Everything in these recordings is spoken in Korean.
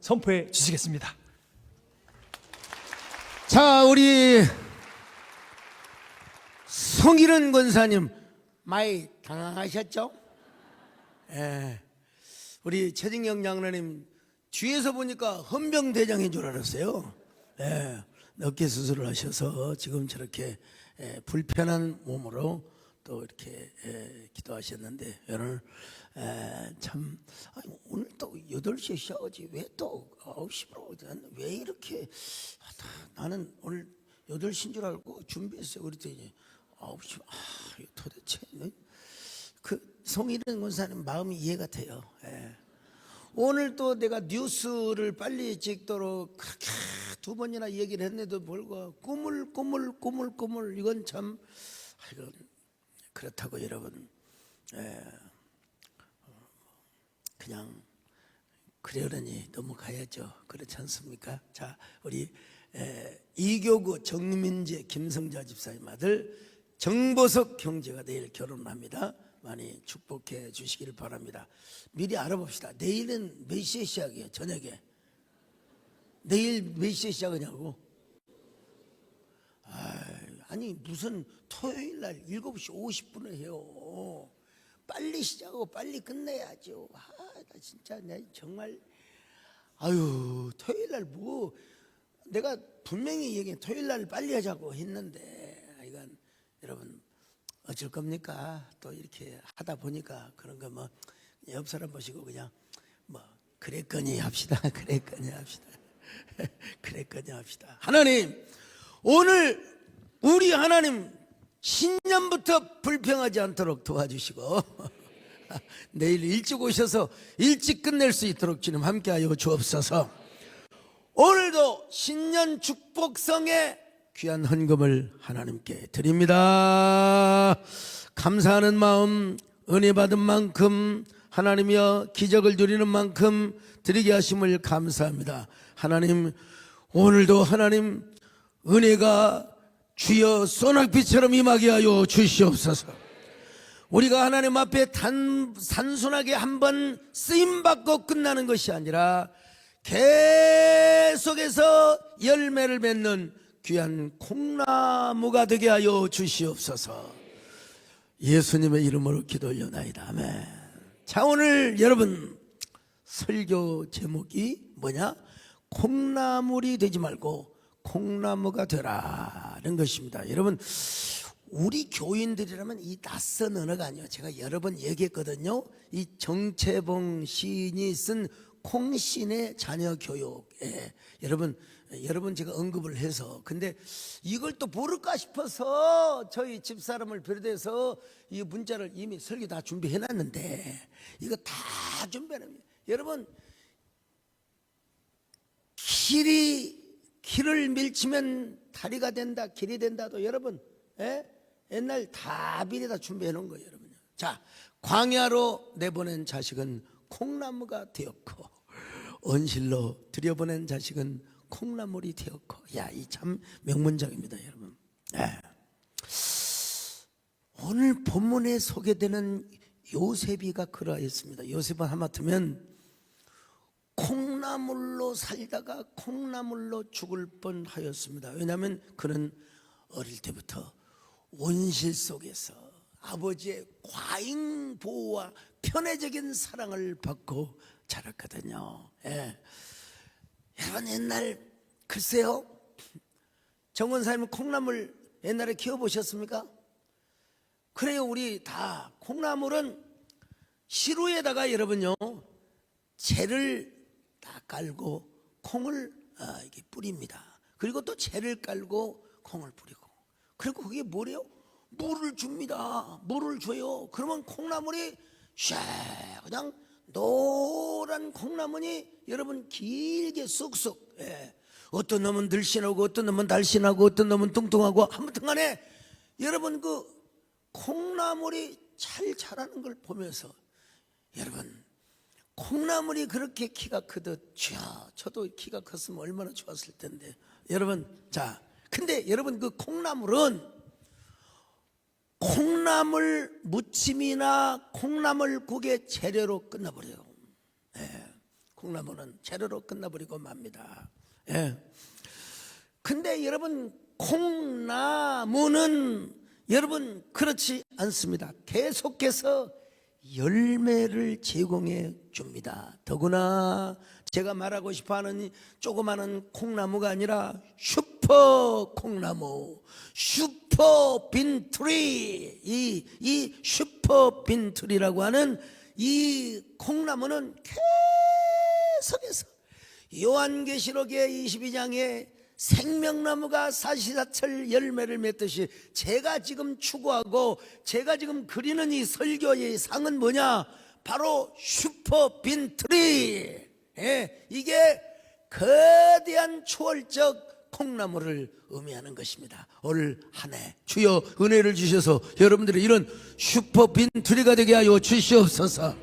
선포해 주시겠습니다. 자, 우리 송일은 권사님 많이 당황하셨죠? 예. 우리 최진경 장로님 뒤에서 보니까 헌병대장인 줄 알았어요. 예. 어깨 수술을 하셔서 지금 저렇게 불편한 몸으로 또 이렇게 기도하셨는데 오늘 참 오늘 또 8시에 시작하지 왜 또 9시로 왜 이렇게 나는 오늘 8시인 줄 알고 준비했어요. 그랬더니 9시 도대체 그 송일은 권사님 마음이 이해가 돼요. 오늘 또 내가 뉴스를 빨리 찍도록 그렇게 2번이나 얘기를 했는데도 불구하고 꾸물 이건 참 이건 그렇다고 여러분 그냥 그러려니 넘어가야죠. 그렇지 않습니까? 자, 우리 이교구 정민재 김성자 집사님 아들 정보석 형제가 내일 결혼합니다. 많이 축복해 주시기를 바랍니다. 미리 알아봅시다. 내일은 몇 시에 시작이에요? 저녁에? 내일 몇 시에 시작하냐고? 아니 무슨 토요일날 7시 50분을 해요. 빨리 시작하고 빨리 끝내야죠. 나 진짜 정말 토요일날 뭐 내가 분명히 얘기해 토요일날 빨리 하자고 했는데 이건 여러분 어쩔 겁니까? 또 이렇게 하다 보니까 그런 거 뭐 옆 사람 보시고 그냥 뭐 그랬거니 합시다. 그랬거니 합시다. 그랬거니 합시다. 하나님 오늘 우리 하나님 신년부터 불평하지 않도록 도와주시고 내일 일찍 오셔서 일찍 끝낼 수 있도록 주님 함께하여 주옵소서. 오늘도 신년 축복성에 귀한 헌금을 하나님께 드립니다. 감사하는 마음 은혜 받은 만큼 하나님이여 기적을 누리는 만큼 드리게 하심을 감사합니다. 하나님 오늘도 하나님 은혜가 주여 소낙비처럼 임하게 하여 주시옵소서. 우리가 하나님 앞에 단순하게 한번 쓰임받고 끝나는 것이 아니라 계속해서 열매를 맺는 귀한 콩나무가 되게 하여 주시옵소서. 예수님의 이름으로 기도 올려나이다. 아멘. 자, 오늘 여러분 설교 제목이 뭐냐? 콩나물이 되지 말고 콩나무가 되라는 것입니다. 여러분 우리 교인들이라면 이 낯선 언어가 아니에요. 제가 여러 번 얘기했거든요. 이 정채봉 시인이 쓴 콩신의 자녀 교육에 여러분 제가 언급을 해서 근데 이걸 또 모를까 싶어서 저희 집사람을 비롯해서 이 문자를 이미 설교 다 준비해 놨는데 이거 다 준비해놨습니다. 여러분 길을 밀치면 다리가 된다, 길이 된다도 여러분 옛날 다 미리 다 준비해 놓은 거예요. 여러분. 자, 광야로 내보낸 자식은 콩나무가 되었고 온실로 들여보낸 자식은 콩나물이 되었고 이 참 명문장입니다. 여러분. 오늘 본문에 소개되는 요셉이가 그러했습니다. 요셉은 하마터면 콩나물로 살다가 콩나물로 죽을 뻔하였습니다. 왜냐하면 그는 어릴 때부터 온실 속에서 아버지의 과잉 보호와 편애적인 사랑을 받고 자랐거든요. 여러분 옛날 글쎄요 정원사님 콩나물 옛날에 키워보셨습니까? 그래요. 우리 다 콩나물은 시루에다가 여러분요 재를 다 깔고 콩을 이렇게 뿌립니다. 그리고 또 재를 깔고 콩을 뿌리고 그리고 그게 뭐래요? 물을 줍니다. 물을 줘요. 그러면 콩나물이 그냥 노란 콩나물이 여러분 길게 쑥쑥 어떤 놈은 들씬하고 어떤 놈은 달씬하고 어떤 놈은 뚱뚱하고 아무튼 간에 여러분 그 콩나물이 잘 자라는 걸 보면서 여러분 콩나물이 그렇게 키가 크듯 저도 키가 컸으면 얼마나 좋았을 텐데 여러분 자 근데 여러분 그 콩나물은 콩나물 무침이나 콩나물국의 재료로 끝나버려요. 콩나무는 재료로 끝나버리고 맙니다. 예. 근데 여러분, 콩나무는 여러분 그렇지 않습니다. 계속해서 열매를 제공해 줍니다. 더구나 제가 말하고 싶어하는 조그마한 콩나무가 아니라 슈퍼 콩나무, 슈퍼 빈트리, 이 슈퍼 빈트리라고 하는 이 콩나무는 계속해서 요한계시록의 22장에 생명나무가 사시사철 열매를 맺듯이 제가 지금 추구하고 제가 지금 그리는 이 설교의 상은 뭐냐? 바로 슈퍼 빈트리. 예, 이게 거대한 초월적 콩나무를 의미하는 것입니다. 올 한 해 주여 은혜를 주셔서 여러분들이 이런 슈퍼 빈트리가 되게 하여 주시옵소서.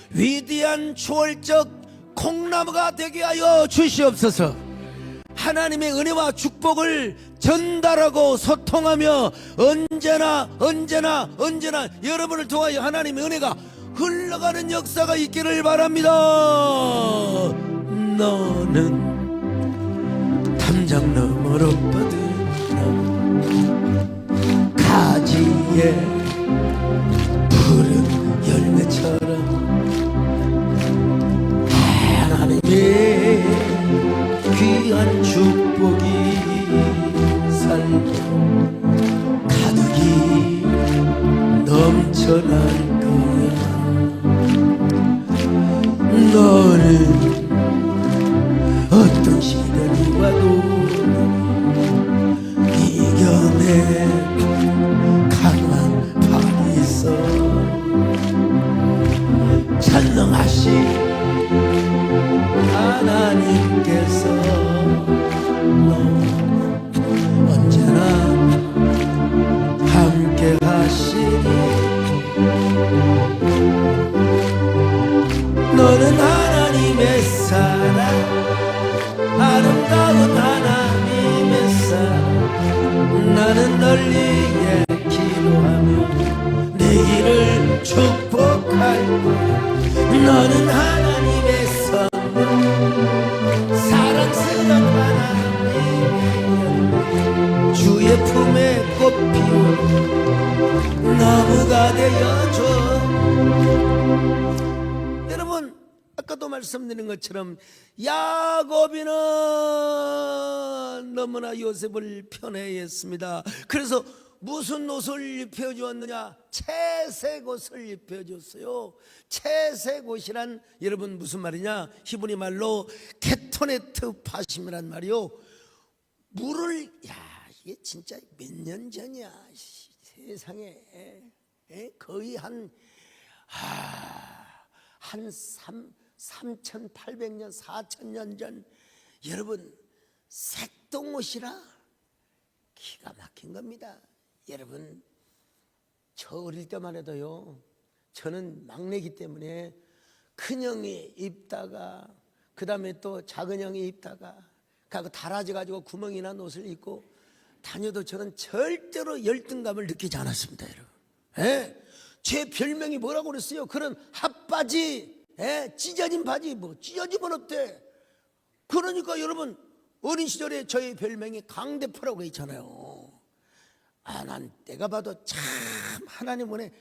위대한 초월적 콩나무가 되게 하여 주시옵소서. 하나님의 은혜와 축복을 전달하고 소통하며 언제나 여러분을 통하여 하나님의 은혜가 흘러가는 역사가 있기를 바랍니다. 너는 담장 너머로 뻗은 가지에 푸른 열매처럼 하나님의 귀한 축복이 살고 가득히 넘쳐날 거야. 너는 어떤 시련이 와도 이겨내 강한 팔이 있어. 전능하신 하나님께서 언제나 함께 하시니 너는 하나님의 사랑, 아름다운 하나님의 사랑. 나는 널 위해 기도하며 내 길을 축복할 거야. 너는 하나님의 선물, 사랑스러운 하나님, 주의 품에 꽃피운 나무가 되어줘. 여러분, 아까도 말씀드린 것처럼 야곱이는 너무나 요셉을 편애했습니다. 그래서 무슨 옷을 입혀주었느냐? 채색 옷을 입혀줬어요. 채색 옷이란 여러분 무슨 말이냐? 히브리 말로 케토네트 파심이란 말이요. 물을, 이게 진짜 몇 년 전이야. 세상에. 거의 한 3,800년 4,000년 전. 여러분, 색동옷이라 기가 막힌 겁니다. 여러분, 저 어릴 때만 해도요, 저는 막내기 때문에 큰형이 입다가 그 다음에 또 작은형이 입다가 가고 달아져 가지고 구멍이 난 옷을 입고 다녀도 저는 절대로 열등감을 느끼지 않았습니다. 여러분, 제 별명이 뭐라고 그랬어요? 그런 핫바지, 찢어진 바지. 뭐 찢어지면 어때? 그러니까 여러분, 어린 시절에 저의 별명이 강대포라고 했잖아요. 난 내가 봐도 참 하나님 은혜.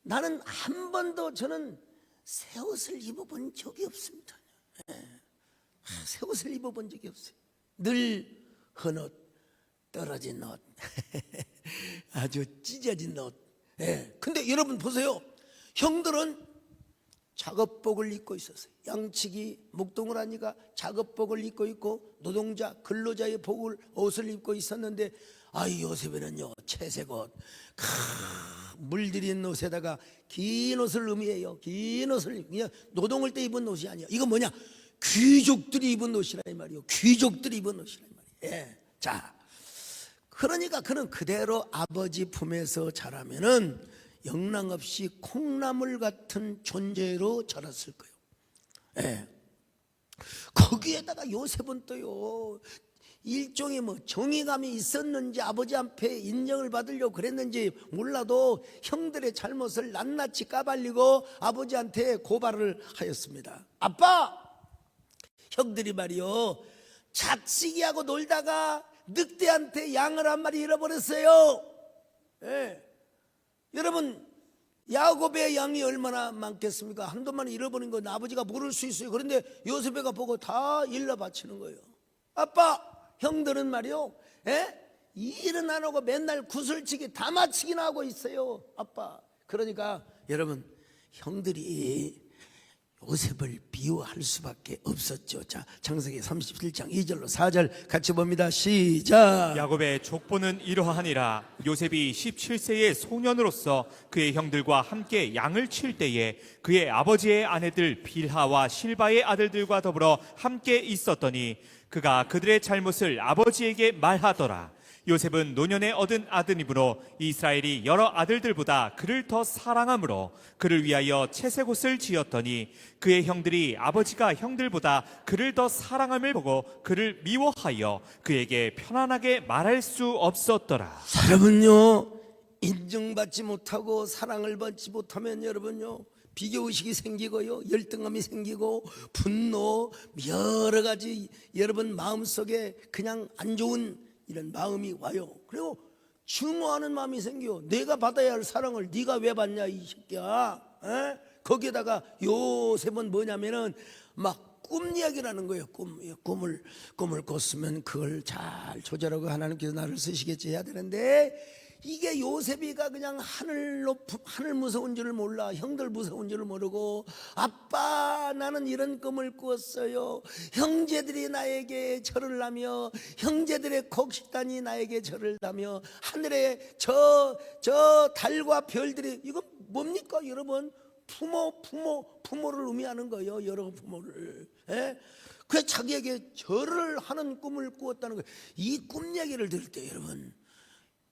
나는 한 번도 저는 새 옷을 입어본 적이 없습니다. 새 옷을 입어본 적이 없어요. 늘 헌옷, 떨어진 옷, 아주 찢어진 옷. 근데 여러분 보세요. 형들은 작업복을 입고 있었어요. 양치기, 목동을 하니까 작업복을 입고 있고 노동자, 근로자의 옷을 입고 있었는데, 요셉에는요 채색 옷, 물들인 옷에다가 긴 옷을 의미해요. 긴 옷을, 그냥 노동할 때 입은 옷이 아니야. 이거 뭐냐? 귀족들이 입은 옷이라 이 말이요. 귀족들이 입은 옷이라 이 말이에요. 자, 그러니까 그는 그대로 아버지 품에서 자라면은 영락없이 콩나물 같은 존재로 자랐을 거예요. 거기에다가 요셉은 또요, 일종의 정의감이 있었는지 아버지 앞에 인정을 받으려고 그랬는지 몰라도 형들의 잘못을 낱낱이 까발리고 아버지한테 고발을 하였습니다. 아빠, 형들이 말이요, 작시기하고 놀다가 늑대한테 양을 한 마리 잃어버렸어요. 예. 여러분, 야곱의 양이 얼마나 많겠습니까? 한두 마리 잃어버린 건 아버지가 모를 수 있어요. 그런데 요셉이가 보고 다 일러 바치는 거예요. 아빠, 형들은 말이요, 일은 안 하고 맨날 구슬치기 다마치기나 하고 있어요. 아빠. 그러니까 여러분, 형들이 요셉을 미워할 수밖에 없었죠. 자, 창세기 37장 2절로 4절 같이 봅니다. 시작. 야곱의 족보는 이러하니라. 요셉이 17세의 소년으로서 그의 형들과 함께 양을 칠 때에 그의 아버지의 아내들 빌하와 실바의 아들들과 더불어 함께 있었더니 그가 그들의 잘못을 아버지에게 말하더라. 요셉은 노년에 얻은 아드님으로 이스라엘이 여러 아들들보다 그를 더 사랑하므로 그를 위하여 채색옷을 지었더니 그의 형들이 아버지가 형들보다 그를 더 사랑함을 보고 그를 미워하여 그에게 편안하게 말할 수 없었더라. 여러분요, 인정받지 못하고 사랑을 받지 못하면 여러분요, 비교의식이 생기고요, 열등감이 생기고 분노, 여러 가지 여러분 마음속에 그냥 안 좋은 이런 마음이 와요. 그리고 증오하는 마음이 생겨. 내가 받아야 할 사랑을 네가 왜 받냐 이 새끼야. 거기에다가 요셉은 뭐냐면은 막 꿈 이야기라는 거예요. 꿈을 꿨으면 그걸 잘 조절하고 하나님께서 나를 쓰시겠지 해야 되는데, 이게 요셉이가 그냥 하늘 무서운 줄을 몰라. 형들 무서운 줄을 모르고, 아빠 나는 이런 꿈을 꾸었어요. 형제들이 나에게 절을 하며 형제들의 곡식단이 나에게 절을 하며 하늘에 저 달과 별들이, 이거 뭡니까 여러분? 부모를 의미하는 거예요. 여러 부모를. 그 자기에게 절을 하는 꿈을 꾸었다는 거예요. 이 꿈 얘기를 들을 때 여러분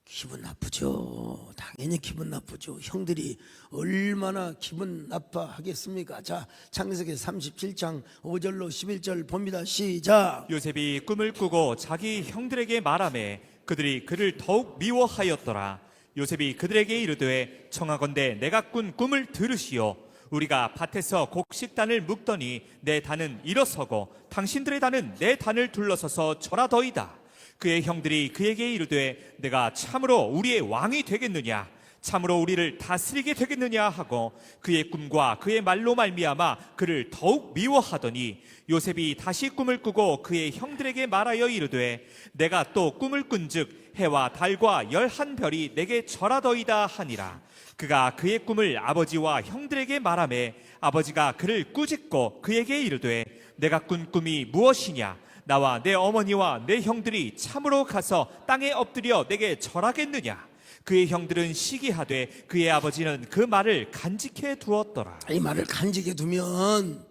기분 나쁘죠. 당연히 기분 나쁘죠. 형들이 얼마나 기분 나빠하겠습니까? 자, 창세기 37장 5절로 11절 봅니다. 시작. 요셉이 꿈을 꾸고 자기 형들에게 말하매 그들이 그를 더욱 미워하였더라. 요셉이 그들에게 이르되 청하건대 내가 꾼 꿈을 들으시오. 우리가 밭에서 곡식단을 묶더니 내 단은 일어서고 당신들의 단은 내 단을 둘러서서 절하더이다. 그의 형들이 그에게 이르되 내가 참으로 우리의 왕이 되겠느냐, 참으로 우리를 다스리게 되겠느냐 하고 그의 꿈과 그의 말로 말미암아 그를 더욱 미워하더니 요셉이 다시 꿈을 꾸고 그의 형들에게 말하여 이르되 내가 또 꿈을 꾼즉 해와 달과 11별이 내게 절하더이다 하니라. 그가 그의 꿈을 아버지와 형들에게 말하매 아버지가 그를 꾸짖고 그에게 이르되 내가 꾼 꿈이 무엇이냐, 나와 내 어머니와 내 형들이 참으로 가서 땅에 엎드려 내게 절하겠느냐. 그의 형들은 시기하되 그의 아버지는 그 말을 간직해 두었더라. 이 말을 간직해 두면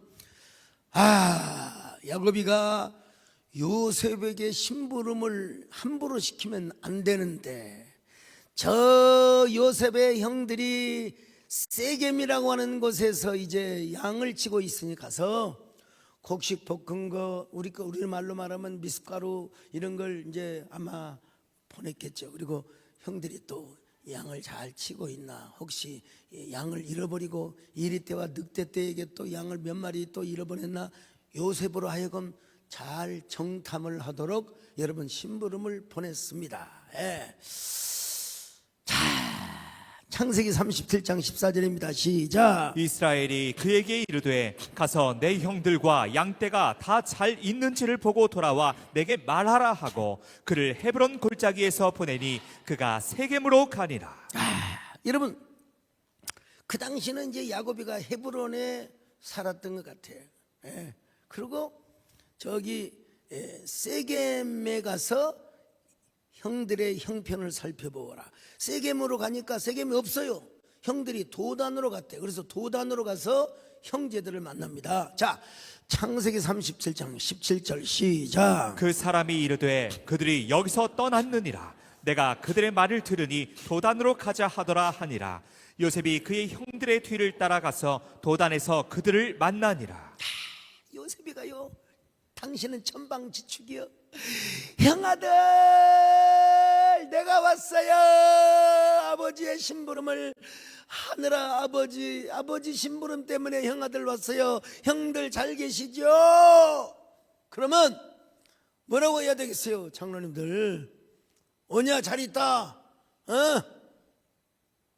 야곱이가 요셉에게 심부름을 함부로 시키면 안 되는데, 저 요셉의 형들이 세겜이라고 하는 곳에서 이제 양을 치고 있으니 가서 곡식 볶은 거, 우리 말로 말하면 미숫가루 이런 걸 이제 아마 보냈겠죠. 그리고 형들이 또 양을 잘 치고 있나, 혹시 양을 잃어버리고 이리 때와 늑대 때에게 또 양을 몇 마리 또 잃어버렸나, 요셉으로 하여금 잘 정탐을 하도록 여러분 심부름을 보냈습니다. 자, 창세기 37장 14절입니다. 시작. 이스라엘이 그에게 이르되 가서 내 형들과 양떼가 다 잘 있는지를 보고 돌아와 내게 말하라 하고 그를 헤브론 골짜기에서 보내니 그가 세겜으로 가니라. 여러분, 그 당시는 이제 야곱이가 헤브론에 살았던 것 같아요. 그리고 저기 세겜에 가서 형들의 형편을 살펴보라. 세겜으로 가니까 세겜이 없어요. 형들이 도단으로 갔대. 그래서 도단으로 가서 형제들을 만납니다. 자, 창세기 37장 17절 시작. 그 사람이 이르되 그들이 여기서 떠났느니라. 내가 그들의 말을 들으니 도단으로 가자 하더라 하니라. 요셉이 그의 형들의 뒤를 따라가서 도단에서 그들을 만나니라. 요셉이가요, 당신은 천방지축이여, 형아들 내가 왔어요. 아버지의 심부름을 하느라 아버지 심부름 때문에 형아들 왔어요. 형들 잘 계시죠? 그러면 뭐라고 해야 되겠어요? 장로님들, 오냐 잘 있다,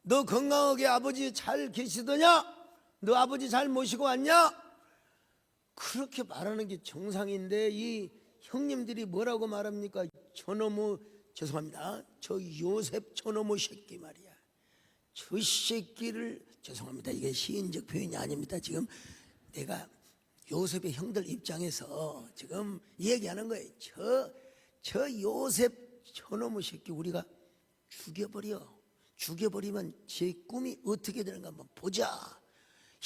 너 건강하게 아버지 잘 계시더냐? 너 아버지 잘 모시고 왔냐? 그렇게 말하는 게 정상인데 이 형님들이 뭐라고 말합니까? 저놈의, 죄송합니다, 저 요셉 저놈의 새끼 말이야, 저 새끼를, 죄송합니다, 이게 시인적 표현이 아닙니다. 지금 내가 요셉의 형들 입장에서 지금 얘기하는 거예요. 저 요셉 저놈의 새끼 우리가 죽여버리면 제 꿈이 어떻게 되는가 한번 보자.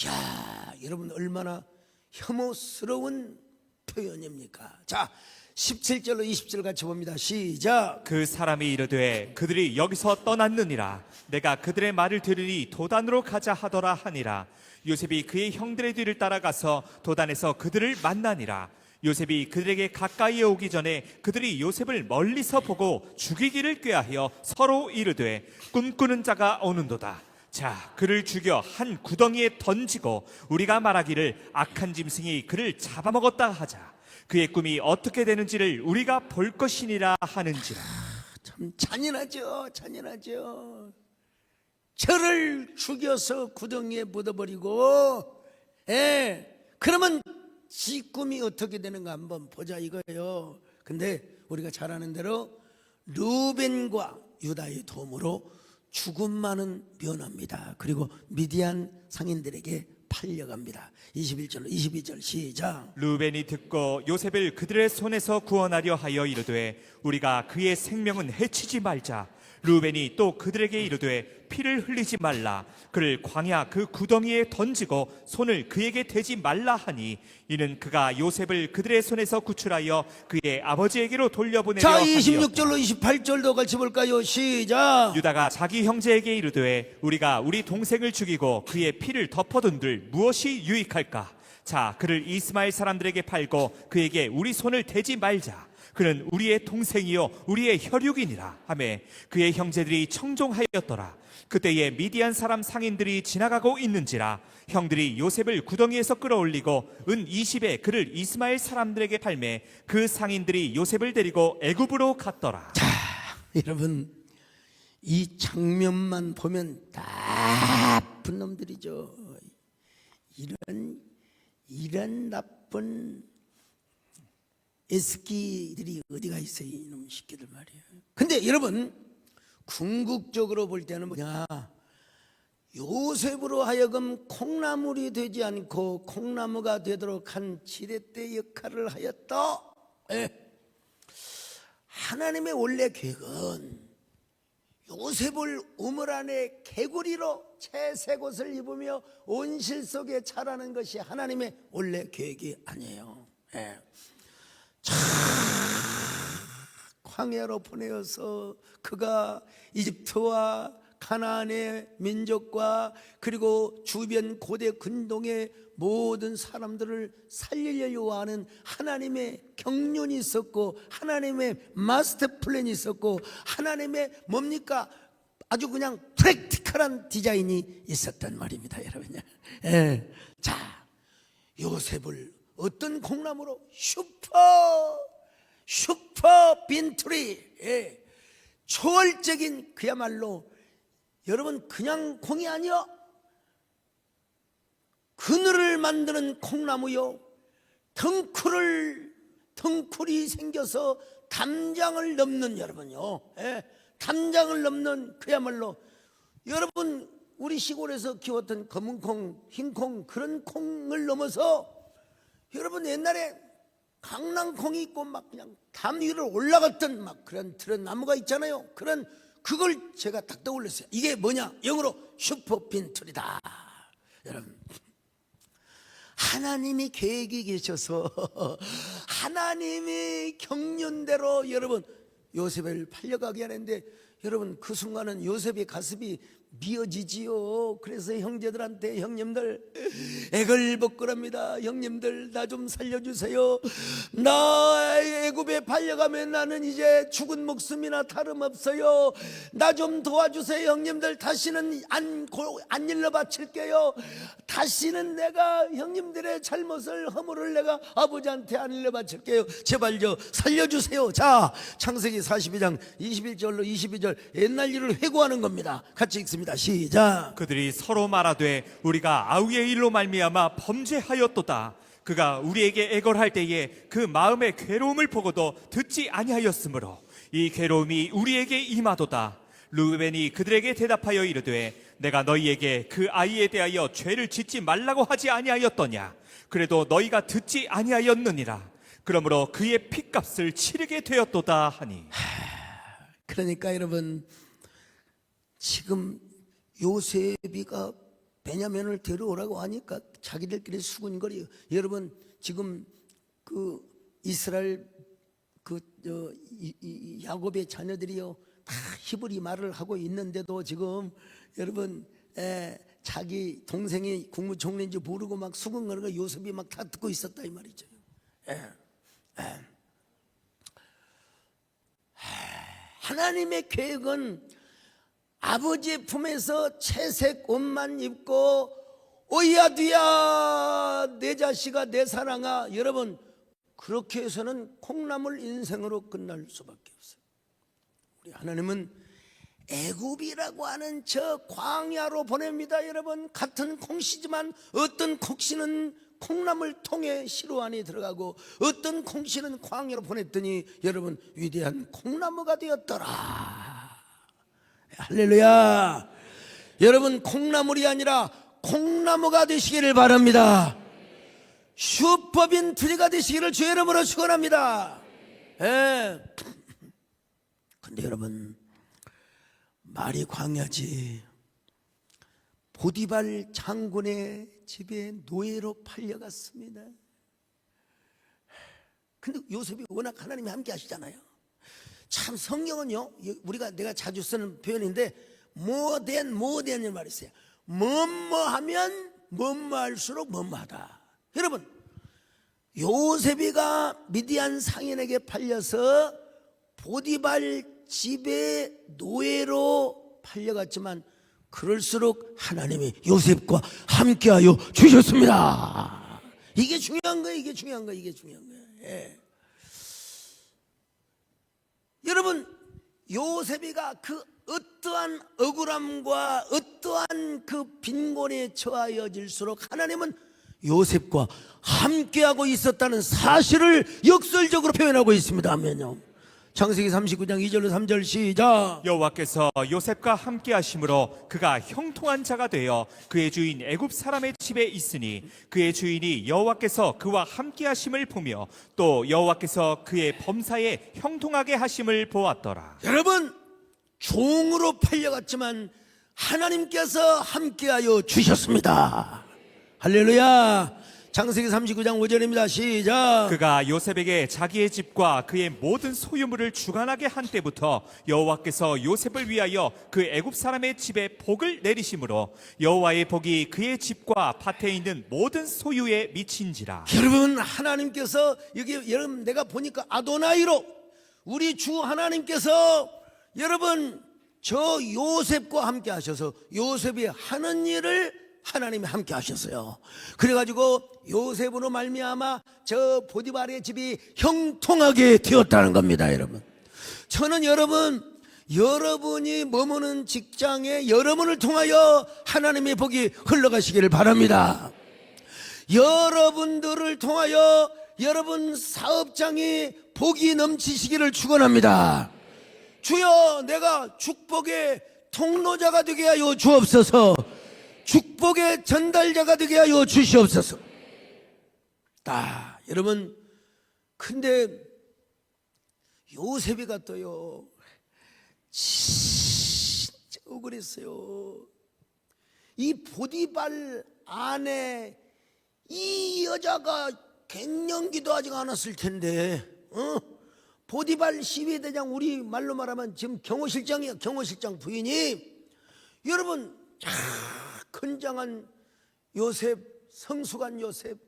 야, 여러분 얼마나 혐오스러운 표현입니까? 자, 17절로 20절 같이 봅니다. 시작. 그 사람이 이르되 그들이 여기서 떠났느니라. 내가 그들의 말을 들으니 도단으로 가자 하더라 하니라. 요셉이 그의 형들의 뒤를 따라가서 도단에서 그들을 만나니라. 요셉이 그들에게 가까이에 오기 전에 그들이 요셉을 멀리서 보고 죽이기를 꾀하여 서로 이르되 꿈꾸는 자가 오는도다. 자, 그를 죽여 한 구덩이에 던지고 우리가 말하기를 악한 짐승이 그를 잡아먹었다 하자. 그의 꿈이 어떻게 되는지를 우리가 볼 것이니라 하는지라. 참 잔인하죠. 저를 죽여서 구덩이에 묻어버리고, 그러면 지 꿈이 어떻게 되는가 한번 보자 이거예요. 근데 우리가 잘 아는 대로 루벤과 유다의 도움으로 죽음만은 면합니다. 그리고 미디안 상인들에게 팔려갑니다. 21절로 22절 시작. 루벤이 듣고 요셉을 그들의 손에서 구원하려 하여 이르되 우리가 그의 생명은 해치지 말자. 루벤이 또 그들에게 이르되 피를 흘리지 말라. 그를 광야 그 구덩이에 던지고 손을 그에게 대지 말라 하니 이는 그가 요셉을 그들의 손에서 구출하여 그의 아버지에게로 돌려보내려 자, 함이었다. 26절로 28절도 같이 볼까요? 시작. 유다가 자기 형제에게 이르되 우리가 우리 동생을 죽이고 그의 피를 덮어둔들 무엇이 유익할까? 자, 그를 이스마엘 사람들에게 팔고 그에게 우리 손을 대지 말자. 그는 우리의 동생이요 우리의 혈육이니라 하며 그의 형제들이 청종하였더라. 그때에 미디안 사람 상인들이 지나가고 있는지라 형들이 요셉을 구덩이에서 끌어올리고 은 20에 그를 이스마엘 사람들에게 팔매 그 상인들이 요셉을 데리고 애굽으로 갔더라. 자, 여러분 이 장면만 보면 나쁜 놈들이죠. 이런 나쁜 에스키들이 어디가 있어요, 이놈 새끼들 말이에요. 근데 여러분 궁극적으로 볼 때는 뭐냐, 요셉으로 하여금 콩나물이 되지 않고 콩나무가 되도록 한 지렛대 역할을 하였다. 하나님의 원래 계획은 요셉을 우물 안에 개구리로 채색 옷을 입으며 온실 속에 자라는 것이 하나님의 원래 계획이 아니에요. 광야로 보내어서 그가 이집트와 가나안의 민족과 그리고 주변 고대 근동의 모든 사람들을 살리려고 하는 하나님의 경륜이 있었고 하나님의 마스터 플랜이 있었고 하나님의 뭡니까? 아주 그냥 프랙티컬한 디자인이 있었단 말입니다, 여러분. 자, 요셉을 어떤 콩나무로? 슈퍼 빈트리, 초월적인, 그야말로 여러분 그냥 콩이 아니요, 그늘을 만드는 콩나무요, 덩쿨이 생겨서 담장을 넘는, 여러분요, 담장을 넘는, 그야말로 여러분 우리 시골에서 키웠던 검은 콩, 흰 콩, 그런 콩을 넘어서 여러분 옛날에 강낭콩이 있고 막 그냥 담 위로 올라갔던 막 그런 나무가 있잖아요. 그걸 제가 딱 떠올렸어요. 이게 뭐냐? 영어로 슈퍼빈툴이다. 여러분, 하나님이 계획이 계셔서 하나님이 경륜대로 여러분 요셉을 팔려가게 하는데, 여러분 그 순간은 요셉의 가슴이 미어지지요. 그래서 형제들한테, 형님들 애걸복걸합니다. 형님들 나 좀 살려주세요. 나 애굽에 팔려가면 나는 이제 죽은 목숨이나 다름없어요. 나 좀 도와주세요 형님들. 다시는 안 일러 바칠게요. 다시는 내가 형님들의 잘못을 허물을 내가 아버지한테 안 일러 바칠게요. 제발 저 살려주세요. 자, 창세기 42장 21절로 22절 옛날 일을 회고하는 겁니다. 같이 읽습니다. 시작. 그들이 서로 말하되 우리가 아우의 일로 말미암아 범죄하였도다. 그가 우리에게 애걸할 때에 그 마음의 괴로움을 보고도 듣지 아니하였으므로 이 괴로움이 우리에게 임하도다. 르우벤이 그들에게 대답하여 이르되 내가 너희에게 그 아이에 대하여 죄를 짓지 말라고 하지 아니하였더냐. 그래도 너희가 듣지 아니하였느니라. 그러므로 그의 핏값을 치르게 되었도다 하니. 그러니까 여러분, 지금 요셉이가 베냐민을 데려오라고 하니까 자기들끼리 수군거려요. 여러분, 지금 그 이스라엘 야곱의 자녀들이요 다 히브리 말을 하고 있는데도 지금 여러분 자기 동생이 국무총리인지 모르고 막 수군거리는 거 요셉이 막 다 듣고 있었다 이 말이죠. 하나님의 계획은 아버지의 품에서 채색 옷만 입고 오이야 뒤야 내 자식아 내 사랑아, 여러분 그렇게 해서는 콩나물 인생으로 끝날 수밖에 없어요. 우리 하나님은 애굽이라고 하는 저 광야로 보냅니다. 여러분, 같은 콩씨지만 어떤 콩씨는 콩나물 통에 시로 안에 들어가고 어떤 콩씨는 광야로 보냈더니 여러분 위대한 콩나무가 되었더라. 할렐루야. 여러분, 콩나물이 아니라 콩나무가 되시기를 바랍니다. 슈퍼빈 트리가 되시기를 주의 이름으로 축원합니다. 근데 여러분, 말이 광야지. 보디발 장군의 집에 노예로 팔려갔습니다. 근데 요셉이 워낙 하나님이 함께 하시잖아요. 참 성경은요, 내가 자주 쓰는 표현인데 뭐된 말이 있어요. 뭐뭐하면 뭐뭐할수록 뭐뭐하다. 여러분, 요셉이가 미디안 상인에게 팔려서 보디발 집에 노예로 팔려갔지만 그럴수록 하나님이 요셉과 함께하여 주셨습니다. 이게 중요한 거예요. 이게 중요한 거예요. 여러분, 요셉이가 그 어떠한 억울함과 어떠한 그 빈곤에 처하여질수록 하나님은 요셉과 함께하고 있었다는 사실을 역설적으로 표현하고 있습니다. 아멘요. 창세기 39장 2절로 3절 시작. 여호와께서 요셉과 함께 하심으로 그가 형통한 자가 되어 그의 주인 애굽 사람의 집에 있으니 그의 주인이 여호와께서 그와 함께 하심을 보며 또 여호와께서 그의 범사에 형통하게 하심을 보았더라. 여러분, 종으로 팔려갔지만 하나님께서 함께하여 주셨습니다. 할렐루야. 창세기 39장 5절입니다. 시작. 그가 요셉에게 자기의 집과 그의 모든 소유물을 주관하게 한 때부터 여호와께서 요셉을 위하여 그 애굽 사람의 집에 복을 내리심으로 여호와의 복이 그의 집과 밭에 있는 모든 소유에 미친지라. 여러분, 하나님께서 여러분 내가 보니까 아도나이로 우리 주 하나님께서 여러분 저 요셉과 함께 하셔서 요셉이 하는 일을 하나님이 함께 하셨어요. 그래가지고 요셉으로 말미암아 저 보디발의 집이 형통하게 되었다는 겁니다. 여러분, 저는 여러분이 머무는 직장에 여러분을 통하여 하나님의 복이 흘러가시기를 바랍니다. 여러분들을 통하여 여러분 사업장이 복이 넘치시기를 축원합니다. 주여, 내가 축복의 통로자가 되게 하여 주옵소서. 축복의 전달자가 되게 하여 주시옵소서. 여러분, 근데 요셉이가 또요 진짜 억울했어요. 이 보디발 안에 이 여자가 갱년기도 아직 안 왔을 텐데 보디발 시위대장, 우리 말로 말하면 지금 경호실장이야. 경호실장 부인이 여러분 건장한 요셉, 성숙한 요셉,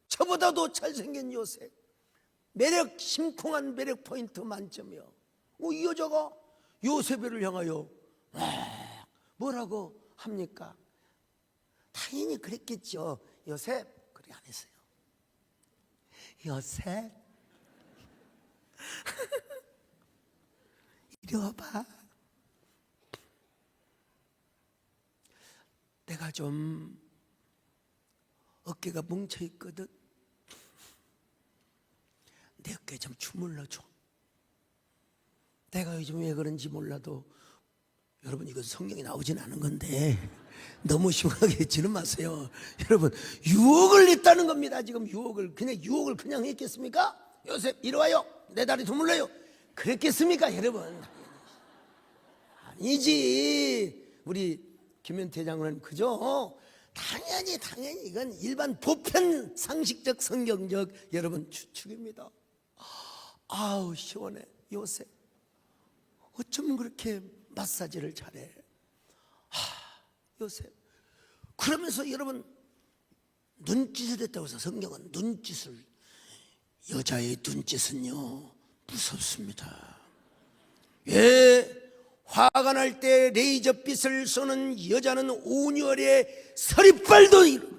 저보다도 잘생긴 요셉, 매력, 심쿵한 매력 포인트 만점이요. 이 여자가 요셉을 향하여 뭐라고 합니까? 당연히 그랬겠죠. 요셉, 그래 안 했어요. 요셉, 이리 와봐. 내가 좀 어깨가 뭉쳐있거든. 내 어깨 좀 주물러줘. 내가 요즘 왜 그런지 몰라도, 여러분 이건 성경에 나오진 않은 건데 너무 심하게 지는 마세요. 여러분 유혹을 했다는 겁니다. 지금 유혹을 그냥 했겠습니까? 요셉 이리 와요. 내 다리 주물러요. 그랬겠습니까 여러분? 아니지. 우리 김현태 장로님 그죠? 당연히 이건 일반 보편 상식적 성경적 여러분 추측입니다. 아우 시원해. 요셉 어쩌면 그렇게 마사지를 잘해. 요셉. 그러면서 여러분 눈짓을 했다고 해서 성경은 눈짓을, 여자의 눈짓은요 무섭습니다. 왜? 화가 날 때 레이저빛을 쏘는 여자는 온열에 서리빨도.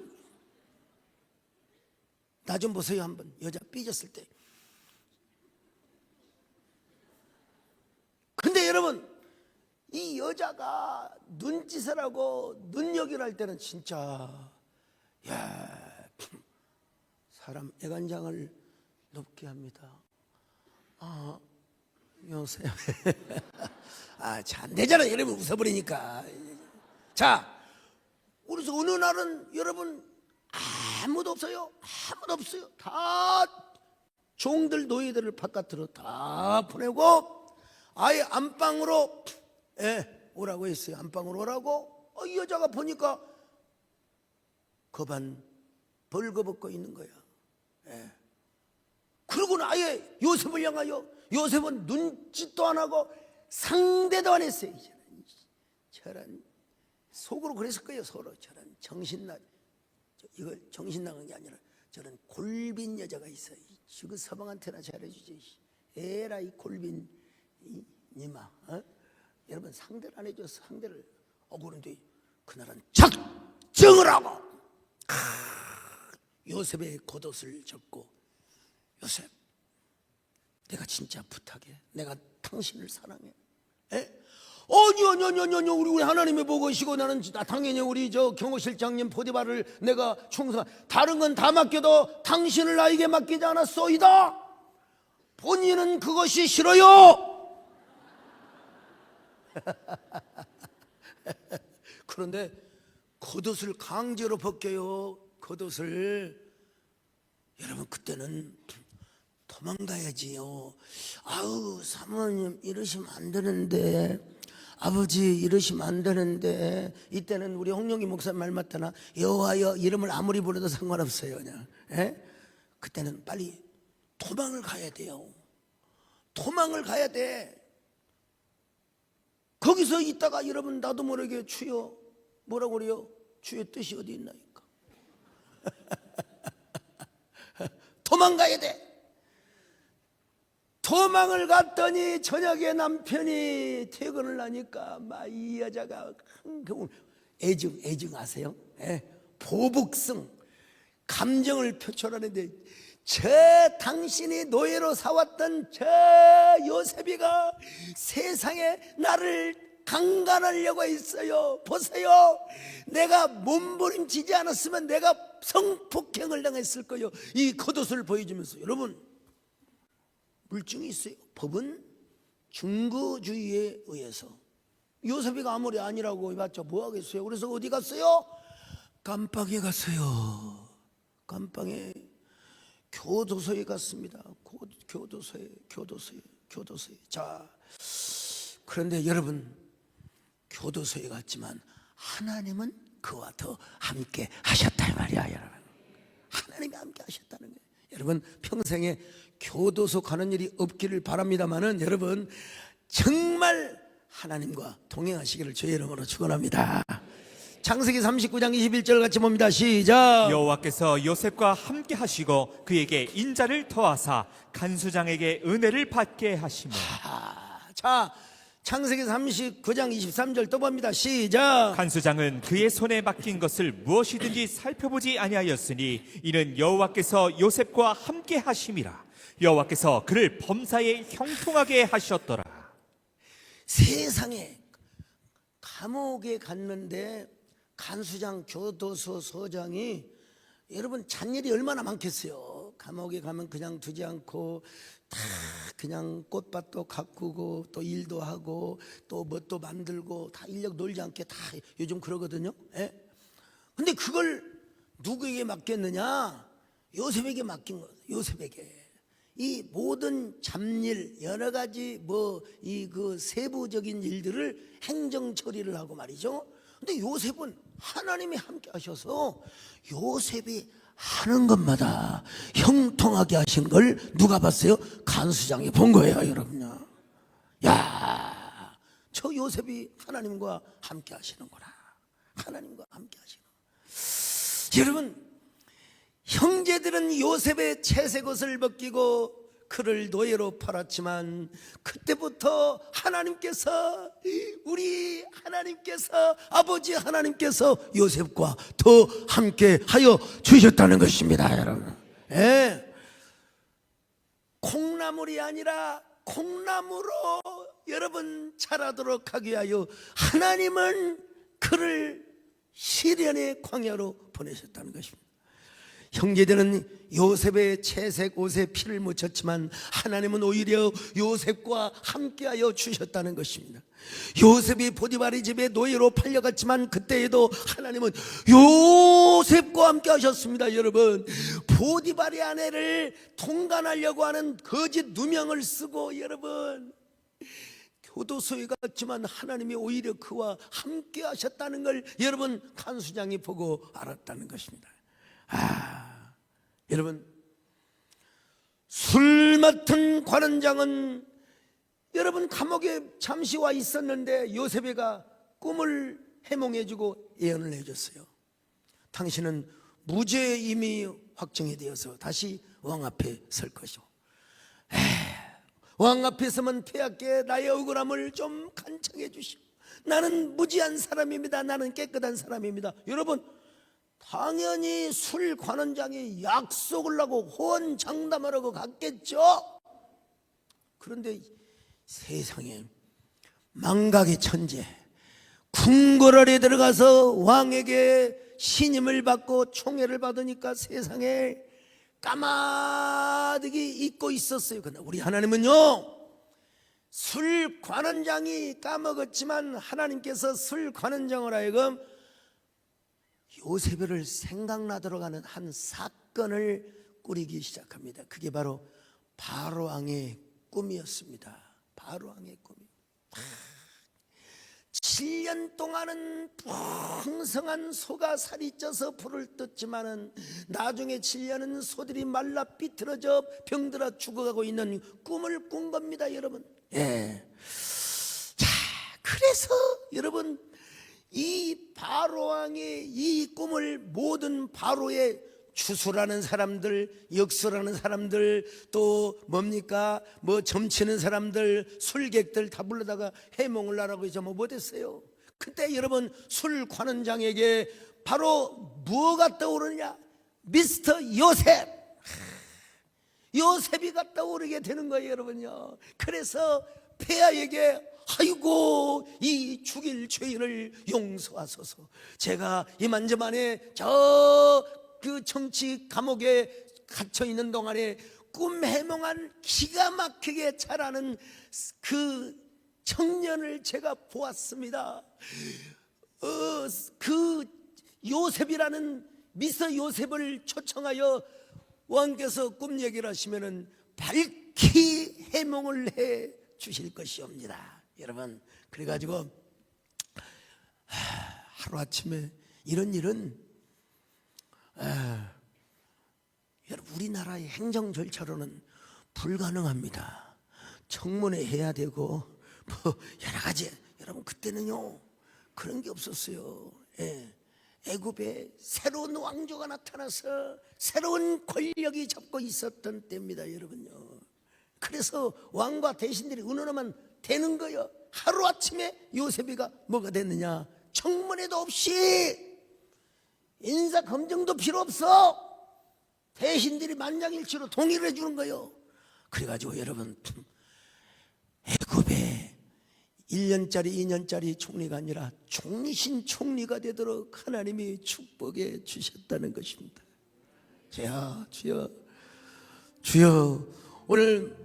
나 좀 보세요 한번. 여자 삐졌을 때. 근데 여러분 이 여자가 눈짓을 하고 눈여겨를 할 때는 진짜 사람 애간장을 높게 합니다. 요셉. 잘 안 되잖아 여러분 웃어버리니까. 자, 그래서 어느 날은 여러분 아무도 없어요. 다 종들 노예들을 바깥으로 다 보내고 아예 안방으로 오라고 했어요. 안방으로 오라고. 이 여자가 보니까 거반 벌거벗고 있는 거야. 그러고는 아예 요셉을 향하여, 요셉은 눈짓도 안 하고 상대도 안 했어요. 저런 속으로 그랬을 거예요. 서로 저런 이걸 정신 나간 게 아니라 저런 골빈 여자가 있어요. 지금 서방한테나 잘해주지. 에라 이 골빈 니마. 여러분 상대를 안 해줘서 상대를. 그런데 그날은 작정을 하고 요셉의 겉옷을 접고, 요셉 내가 진짜 부탁해. 내가 당신을 사랑해. 아니요. 우리 하나님이 보고시고 나는 당연히 우리 저 경호실장님 포디바를 내가 충성. 다른 건 다 맡겨도 당신을 나에게 맡기지 않았소이다. 본인은 그것이 싫어요. 그런데 겉옷을 강제로 벗겨요. 겉옷을. 여러분 그때는 도망가야지요. 아우 사모님 이러시면 안 되는데, 아버지 이러시면 안 되는데. 이때는 우리 홍영기 목사 말 맞다나 여호와여 이름을 아무리 불러도 상관없어요 그냥. 그때는 빨리 도망을 가야 돼요. 도망을 가야 돼. 거기서 있다가 여러분 나도 모르게 주여 뭐라고 그래요? 주의 뜻이 어디 있나니까. 도망가야 돼. 도망을 갔더니 저녁에 남편이 퇴근을 하니까 막 이 여자가 애증 아세요? 보복성 감정을 표출하는데, 당신이 노예로 사왔던 저 요셉이가 세상에 나를 강간하려고 했어요. 보세요. 내가 몸부림치지 않았으면 내가 성폭행을 당했을 거예요. 이 겉옷을 보여주면서. 여러분 물증이 있어요. 법은 증거주의에 의해서. 요셉이가 아무리 아니라고 해봤자 뭐 하겠어요. 그래서 어디 갔어요? 감방에 갔어요. 감방에 교도소에 갔습니다. 교도소에. 자, 그런데 여러분 교도소에 갔지만 하나님은 그와 더 함께 하셨다 말이야. 여러분 하나님이 함께 하셨다는 거예요. 여러분 평생에 교도소 가는 일이 없기를 바랍니다만은 여러분 정말 하나님과 동행하시기를 주의 이름으로 축원합니다. 창세기 39장 21절 같이 봅니다. 시작. 여호와께서 요셉과 함께 하시고 그에게 인자를 더하사 간수장에게 은혜를 받게 하시며. 자, 창세기 39장 23절 또 봅니다. 시작. 간수장은 그의 손에 맡긴 것을 무엇이든지 살펴보지 아니하였으니 이는 여호와께서 요셉과 함께 하심이라. 여호와께서 그를 범사에 형통하게 하셨더라. 세상에 감옥에 갔는데 간수장 교도소 서장이 여러분 잔일이 얼마나 많겠어요. 감옥에 가면 그냥 두지 않고 다 그냥 꽃밭도 가꾸고 또 일도 하고 또 뭣도 만들고 다 인력 놀지 않게 다 요즘 그러거든요. 예? 근데 그걸 누구에게 맡겼느냐? 요셉에게 맡긴 거예요. 요셉에게. 이 모든 잡일 여러 가지 이 그 세부적인 일들을 행정 처리를 하고 말이죠. 근데 요셉은 하나님이 함께 하셔서 요셉이 하는 것마다 형통하게 하신 걸 누가 봤어요? 간수장이 본 거예요, 여러분요. 야, 저 요셉이 하나님과 함께 하시는구나. 하나님과 함께 하시는. 여러분, 형제들은 요셉의 채색 옷을 벗기고 그를 노예로 팔았지만 그때부터 하나님께서 우리 하나님께서 아버지 하나님께서 요셉과 더 함께 하여 주셨다는 것입니다, 여러분. 예. 콩나물이 아니라 콩나무로 여러분 자라도록 하기 위하여 하나님은 그를 시련의 광야로 보내셨다는 것입니다. 형제들은 요셉의 채색 옷에 피를 묻혔지만 하나님은 오히려 요셉과 함께하여 주셨다는 것입니다. 요셉이 보디발의 집에 노예로 팔려갔지만 그때에도 하나님은 요셉과 함께 하셨습니다. 여러분, 보디발의 아내를 통간하려고 하는 거짓 누명을 쓰고 여러분 교도소에 갔지만 하나님이 오히려 그와 함께 하셨다는 걸 여러분 간수장이 보고 알았다는 것입니다. 여러분, 술 맡은 관원장은 여러분 감옥에 잠시 와 있었는데 요셉이가 꿈을 해몽해주고 예언을 해줬어요. 당신은 무죄 이미 확정이 되어서 다시 왕 앞에 설 것이오. 왕 앞에 서면 폐하께 나의 억울함을 좀 간청해 주시오. 나는 무지한 사람입니다. 나는 깨끗한 사람입니다. 여러분, 당연히 술 관원장이 약속을 하고 호언장담하라고 갔겠죠. 그런데 세상에 망각의 천재 궁궐에 들어가서 왕에게 신임을 받고 총애를 받으니까 세상에 까마득히 잊고 있었어요. 그러나 우리 하나님은요, 술 관원장이 까먹었지만 하나님께서 술 관원장을 하여금 요셉을 생각나도록 하는 한 사건을 꾸리기 시작합니다. 그게 바로 바로왕의 꿈이었습니다. 바로왕의 꿈이. 7년 동안은 풍성한 소가 살이 쪄서 불을 떴지만은 나중에 7년은 소들이 말라 삐뚤어져 병들어 죽어가고 있는 꿈을 꾼 겁니다, 여러분. 예. 자, 그래서 여러분, 이 바로왕의 이 꿈을 모든 바로의 추수라는 사람들, 역수라는 사람들, 또 뭡니까? 점치는 사람들, 술객들 다 불러다가 해몽을 하라고 해서 못했어요. 그때 여러분 술 관원장에게 바로 뭐가 떠오르냐? 미스터 요셉. 요셉이가 떠오르게 되는 거예요, 여러분요. 그래서 폐하에게 아이고 이 죽일 죄인을 용서하소서. 제가 이만저만에 그 정치 감옥에 갇혀 있는 동안에 꿈 해몽한 기가 막히게 자라는 그 청년을 제가 보았습니다. 그 요셉이라는 미스터 요셉을 초청하여 왕께서 꿈 얘기를 하시면은 밝히 해몽을 해 주실 것이옵니다. 여러분, 그래가지고 하루아침에 이런 일은 여러분 우리나라의 행정 절차로는 불가능합니다. 청문회 해야 되고 여러 가지. 여러분 그때는요 그런 게 없었어요. 애굽에 새로운 왕조가 나타나서 새로운 권력이 잡고 있었던 때입니다, 여러분요. 그래서 왕과 대신들이 의논하면 되는 거예요. 하루아침에 요셉이가 뭐가 됐느냐? 청문회도 없이, 인사 검증도 필요 없어. 대신들이 만장일치로 동의를 해주는 거예요. 그래가지고 여러분, 애굽에 1년짜리 2년짜리 총리가 아니라 총리신 총리가 되도록 하나님이 축복해 주셨다는 것입니다. 주여, 주여, 주여, 오늘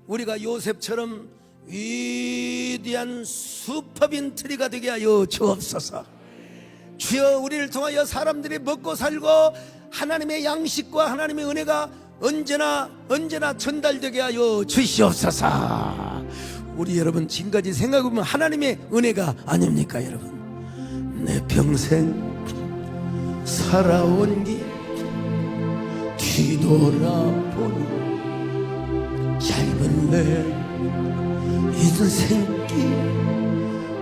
우리가 요셉처럼 위대한 슈퍼빈트리가 되게 하여 주옵소서. 주여, 우리를 통하여 사람들이 먹고 살고 하나님의 양식과 하나님의 은혜가 언제나 전달되게 하여 주시옵소서. 우리 여러분 지금까지 생각해보면 하나님의 은혜가 아닙니까, 여러분? 내 평생 살아온 길 뒤돌아보니 짧은 내 인생길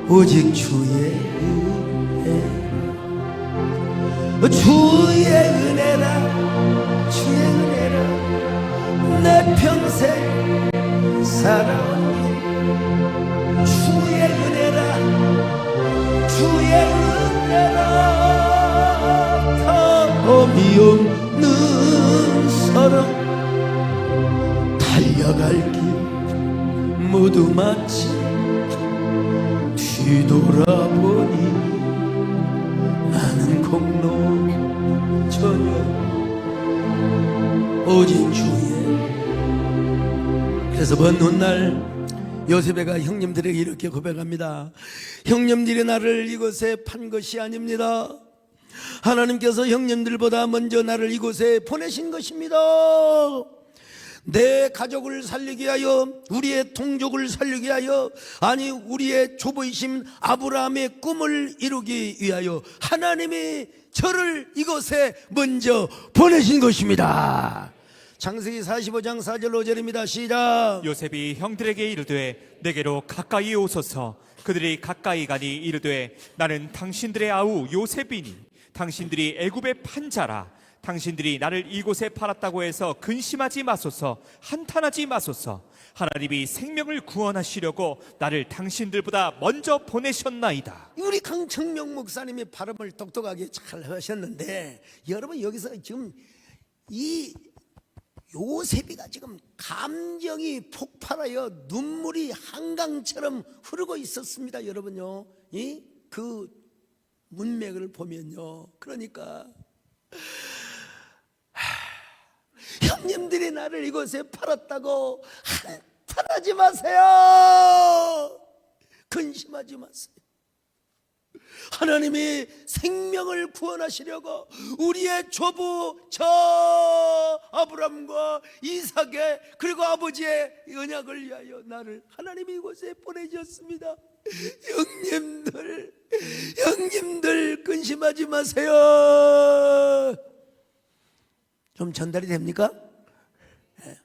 오직 주의 은혜, 주의 은혜라, 주의 은혜라. 내 평생 살아온 길 주의 은혜라, 주의 은혜라. 다음이 없는 사람 달려갈 길 모두 마치 뒤돌아보니 나는 공로 전혀 오직 주의. 그래서 먼 훗날 요셉이가 형님들에게 이렇게 고백합니다. 형님들이 나를 이곳에 판 것이 아닙니다. 하나님께서 형님들보다 먼저 나를 이곳에 보내신 것입니다. 내 가족을 살리게 하여, 우리의 동족을 살리게 하여, 아니 우리의 조부이신 아브라함의 꿈을 이루기 위하여 하나님이 저를 이곳에 먼저 보내신 것입니다. 창세기 45장 4절 5절입니다. 시작. 요셉이 형들에게 이르되 내게로 가까이 오소서. 그들이 가까이 가니 이르되 나는 당신들의 아우 요셉이니 당신들이 애굽의 판자라. 당신들이 나를 이곳에 팔았다고 해서 근심하지 마소서, 한탄하지 마소서. 하나님이 생명을 구원하시려고 나를 당신들보다 먼저 보내셨나이다. 우리 강청명 목사님이 발음을 똑똑하게 잘 하셨는데, 여러분 여기서 지금 이 요셉이가 지금 감정이 폭발하여 눈물이 한강처럼 흐르고 있었습니다, 여러분요. 그 문맥을 보면요. 그러니까 형님들이 나를 이곳에 팔았다고 한탄하지 마세요. 근심하지 마세요. 하나님이 생명을 구원하시려고 우리의 조부 저 아브람과 이삭의 그리고 아버지의 언약을 위하여 나를 하나님이 이곳에 보내셨습니다. 형님들 근심하지 마세요. 좀 전달이 됩니까? 네.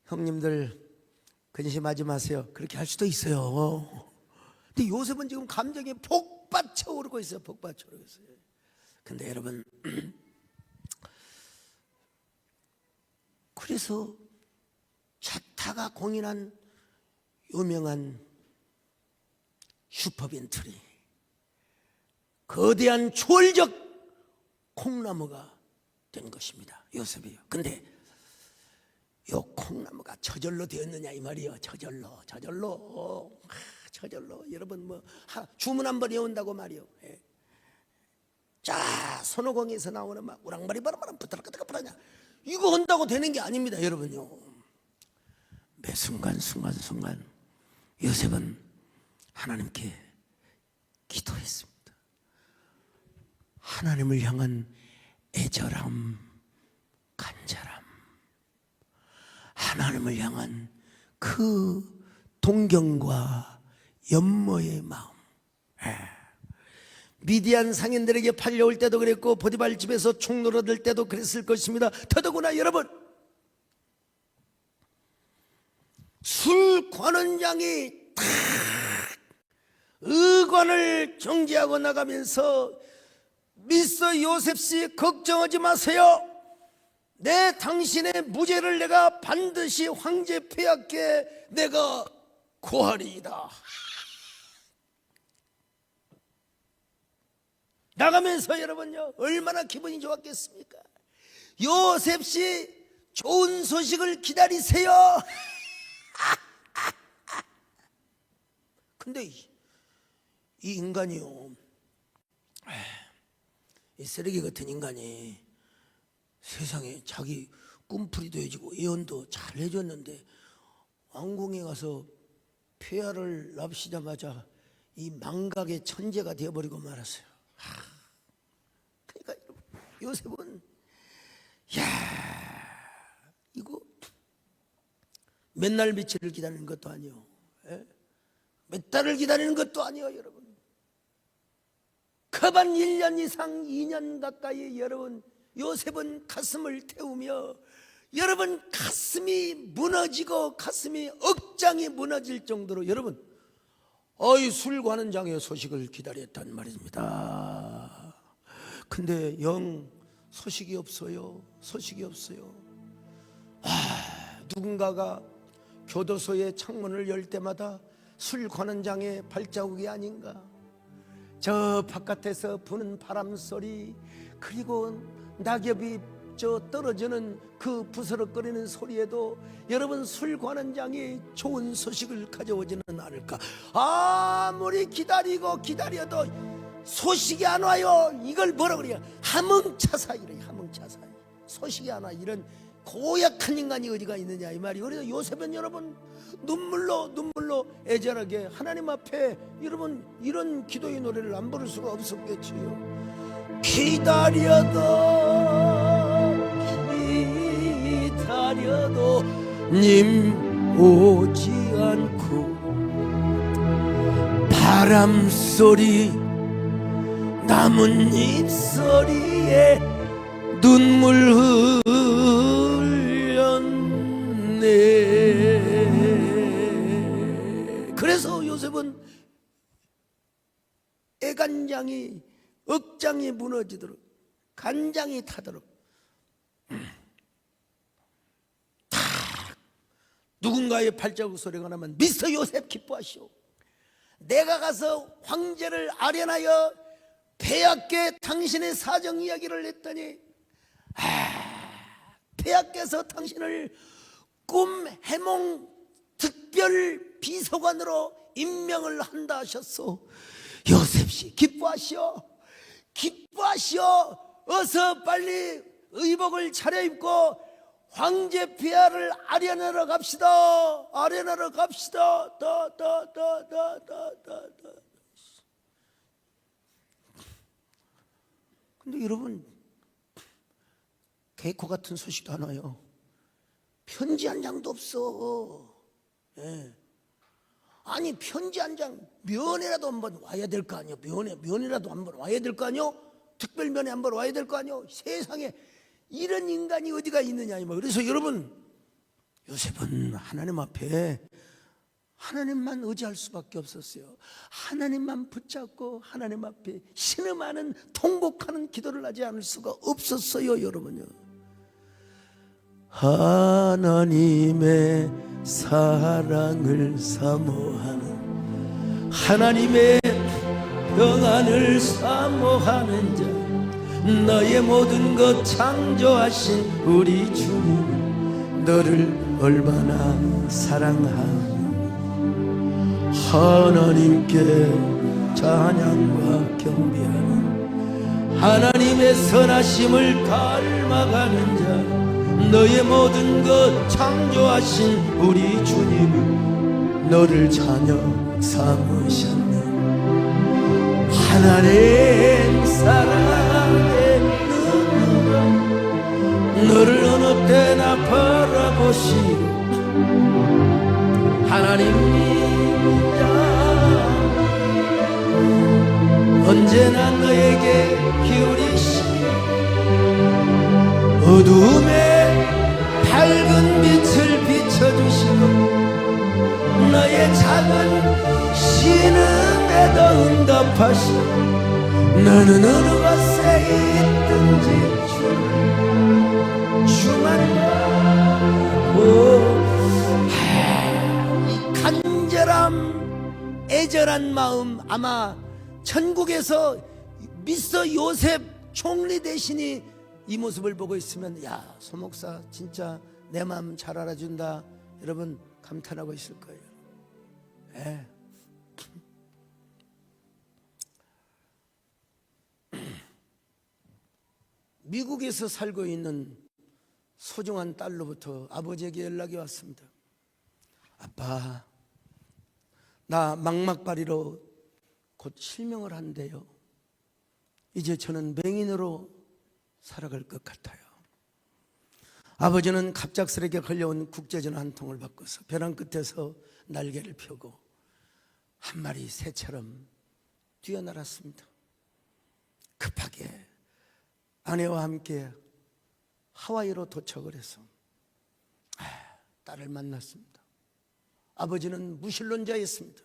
형님들 근심하지 마세요. 그렇게 할 수도 있어요. 근데 요셉은 지금 감정이 폭받쳐 오르고 있어요. 폭받쳐 오르고 있어요. 근데 여러분, 그래서 자타가 공인한 유명한 슈퍼빈트리, 거대한 초월적 콩나무가 된 것입니다. 요셉이요. 근데 요 콩나무가 저절로 되었느냐 이 말이에요. 저절로 여러분 뭐 주문 한 번 외운다고 말이요. 예. 자, 손오공에서 나오는 막 우랑바리 바라바라 부드럽게 이거 한다고 되는 게 아닙니다, 여러분요. 매 순간 요셉은 하나님께 기도했습니다. 하나님을 향한 애절함, 간절함, 하나님을 향한 그 동경과 연모의 마음. 미디안 상인들에게 팔려올 때도 그랬고 보디발 집에서 총놀아들 때도 그랬을 것입니다. 더더구나 여러분, 술 관원장이 탁 고난을 경계하고 나가면서 미스터 요셉씨 걱정하지 마세요. 내 당신의 무죄를 내가 반드시 황제 폐하께 내가 고하리이다. 나가면서 여러분요, 얼마나 기분이 좋았겠습니까? 요셉씨 좋은 소식을 기다리세요. 근데 이 인간이요, 이 쓰레기 같은 인간이 세상에 자기 꿈풀이도 해주고 예언도 잘 해줬는데 왕궁에 가서 폐하를 납시자마자 이 망각의 천재가 되어버리고 말았어요. 그러니까 요셉은 이거 맨날 며칠을 기다리는 것도 아니요, 몇 달을 기다리는 것도 아니요. 여러분, 급한 1년 이상 2년 가까이 여러분 요셉은 가슴을 태우며 여러분 가슴이 무너지고 가슴이 억장이 무너질 정도로 여러분 술 관은 장의 소식을 기다렸단 말입니다. 근데 영 소식이 없어요. 소식이 없어요. 누군가가 교도소의 창문을 열 때마다 술 관은 장의 발자국이 아닌가, 저 바깥에서 부는 바람 소리, 그리고 낙엽이 떨어지는 그 부스럭거리는 소리에도 여러분 술 관원장이 좋은 소식을 가져오지는 않을까. 아무리 기다려도 소식이 안 와요. 이걸 뭐라 그래요? 함흥차사이래. 함흥차사이. 소식이 안 와. 이런 고약한 인간이 어디가 있느냐 이 말이. 그래서 요셉은 여러분 눈물로 애절하게 하나님 앞에 여러분 이런 기도의 노래를 안 부를 수가 없었겠지요. 기다려도 님 오지 않고 바람소리 나뭇잎 소리에 눈물 흘렸네. 그래서 요셉은 애간장이 억장이 무너지도록 간장이 타도록 누군가의 발자국 소리가 나면 미스터 요셉 기뻐하시오. 내가 가서 황제를 아련하여 폐하께 당신의 사정 이야기를 했더니 폐하께서 당신을 꿈 해몽 특별 비서관으로 임명을 한다 하셨소. 요셉씨 기뻐하시오. 기뻐하시오. 어서 빨리 의복을 차려입고 황제 폐하를 아련하러 갑시다. 아련하러 갑시다. 근데 여러분 개코 같은 소식도 안 와요. 편지 한 장도 없어. 아니 편지 한 장 면회라도 한번 와야 될 거 아니요. 면회라도 한번 와야 될 거 아니요. 특별 면회 한번 와야 될 거 아니요. 세상에 이런 인간이 어디가 있느냐 이 말. 그래서 여러분 요셉은 하나님 앞에 하나님만 의지할 수밖에 없었어요. 하나님만 붙잡고 하나님 앞에 신음하는 통곡하는 기도를 하지 않을 수가 없었어요. 여러분요, 하나님의 사랑을 사모하는, 하나님의 평안을 사모하는 자, 너의 모든 것 창조하신 우리 주님, 너를 얼마나 사랑하니 하나님께 찬양과 경배하는, 하나님의 선하심을 닮아가는 자, 너의 모든 것 창조하신 우리 주님은 너를 자녀 삼으셨네. 하나님 사랑의 눈으로 너를 어느 때나 바라보시고 하나님 언제나 너에게 기울이시니 어두움에 밝은 빛을 비춰주시고 너의 작은 신음에도 응답 아파시 너는 어느 곳에 있든지 주만 이 간절함 애절한 마음, 아마 천국에서 미스터 요셉 총리 대신이 이 모습을 보고 있으면 야, 소 목사 진짜 내 마음 잘 알아준다, 여러분 감탄하고 있을 거예요. 예. 미국에서 살고 있는 소중한 딸로부터 아버지에게 연락이 왔습니다. 아빠, 나 망막바리로 곧 실명을 한대요. 이제 저는 맹인으로 살아갈 것 같아요. 아버지는 갑작스럽게 걸려온 국제전화 한 통을 받고서 벼랑 끝에서 날개를 펴고 한 마리 새처럼 뛰어날았습니다. 급하게 아내와 함께 하와이로 도착을 해서 딸을 만났습니다. 아버지는 무신론자였습니다.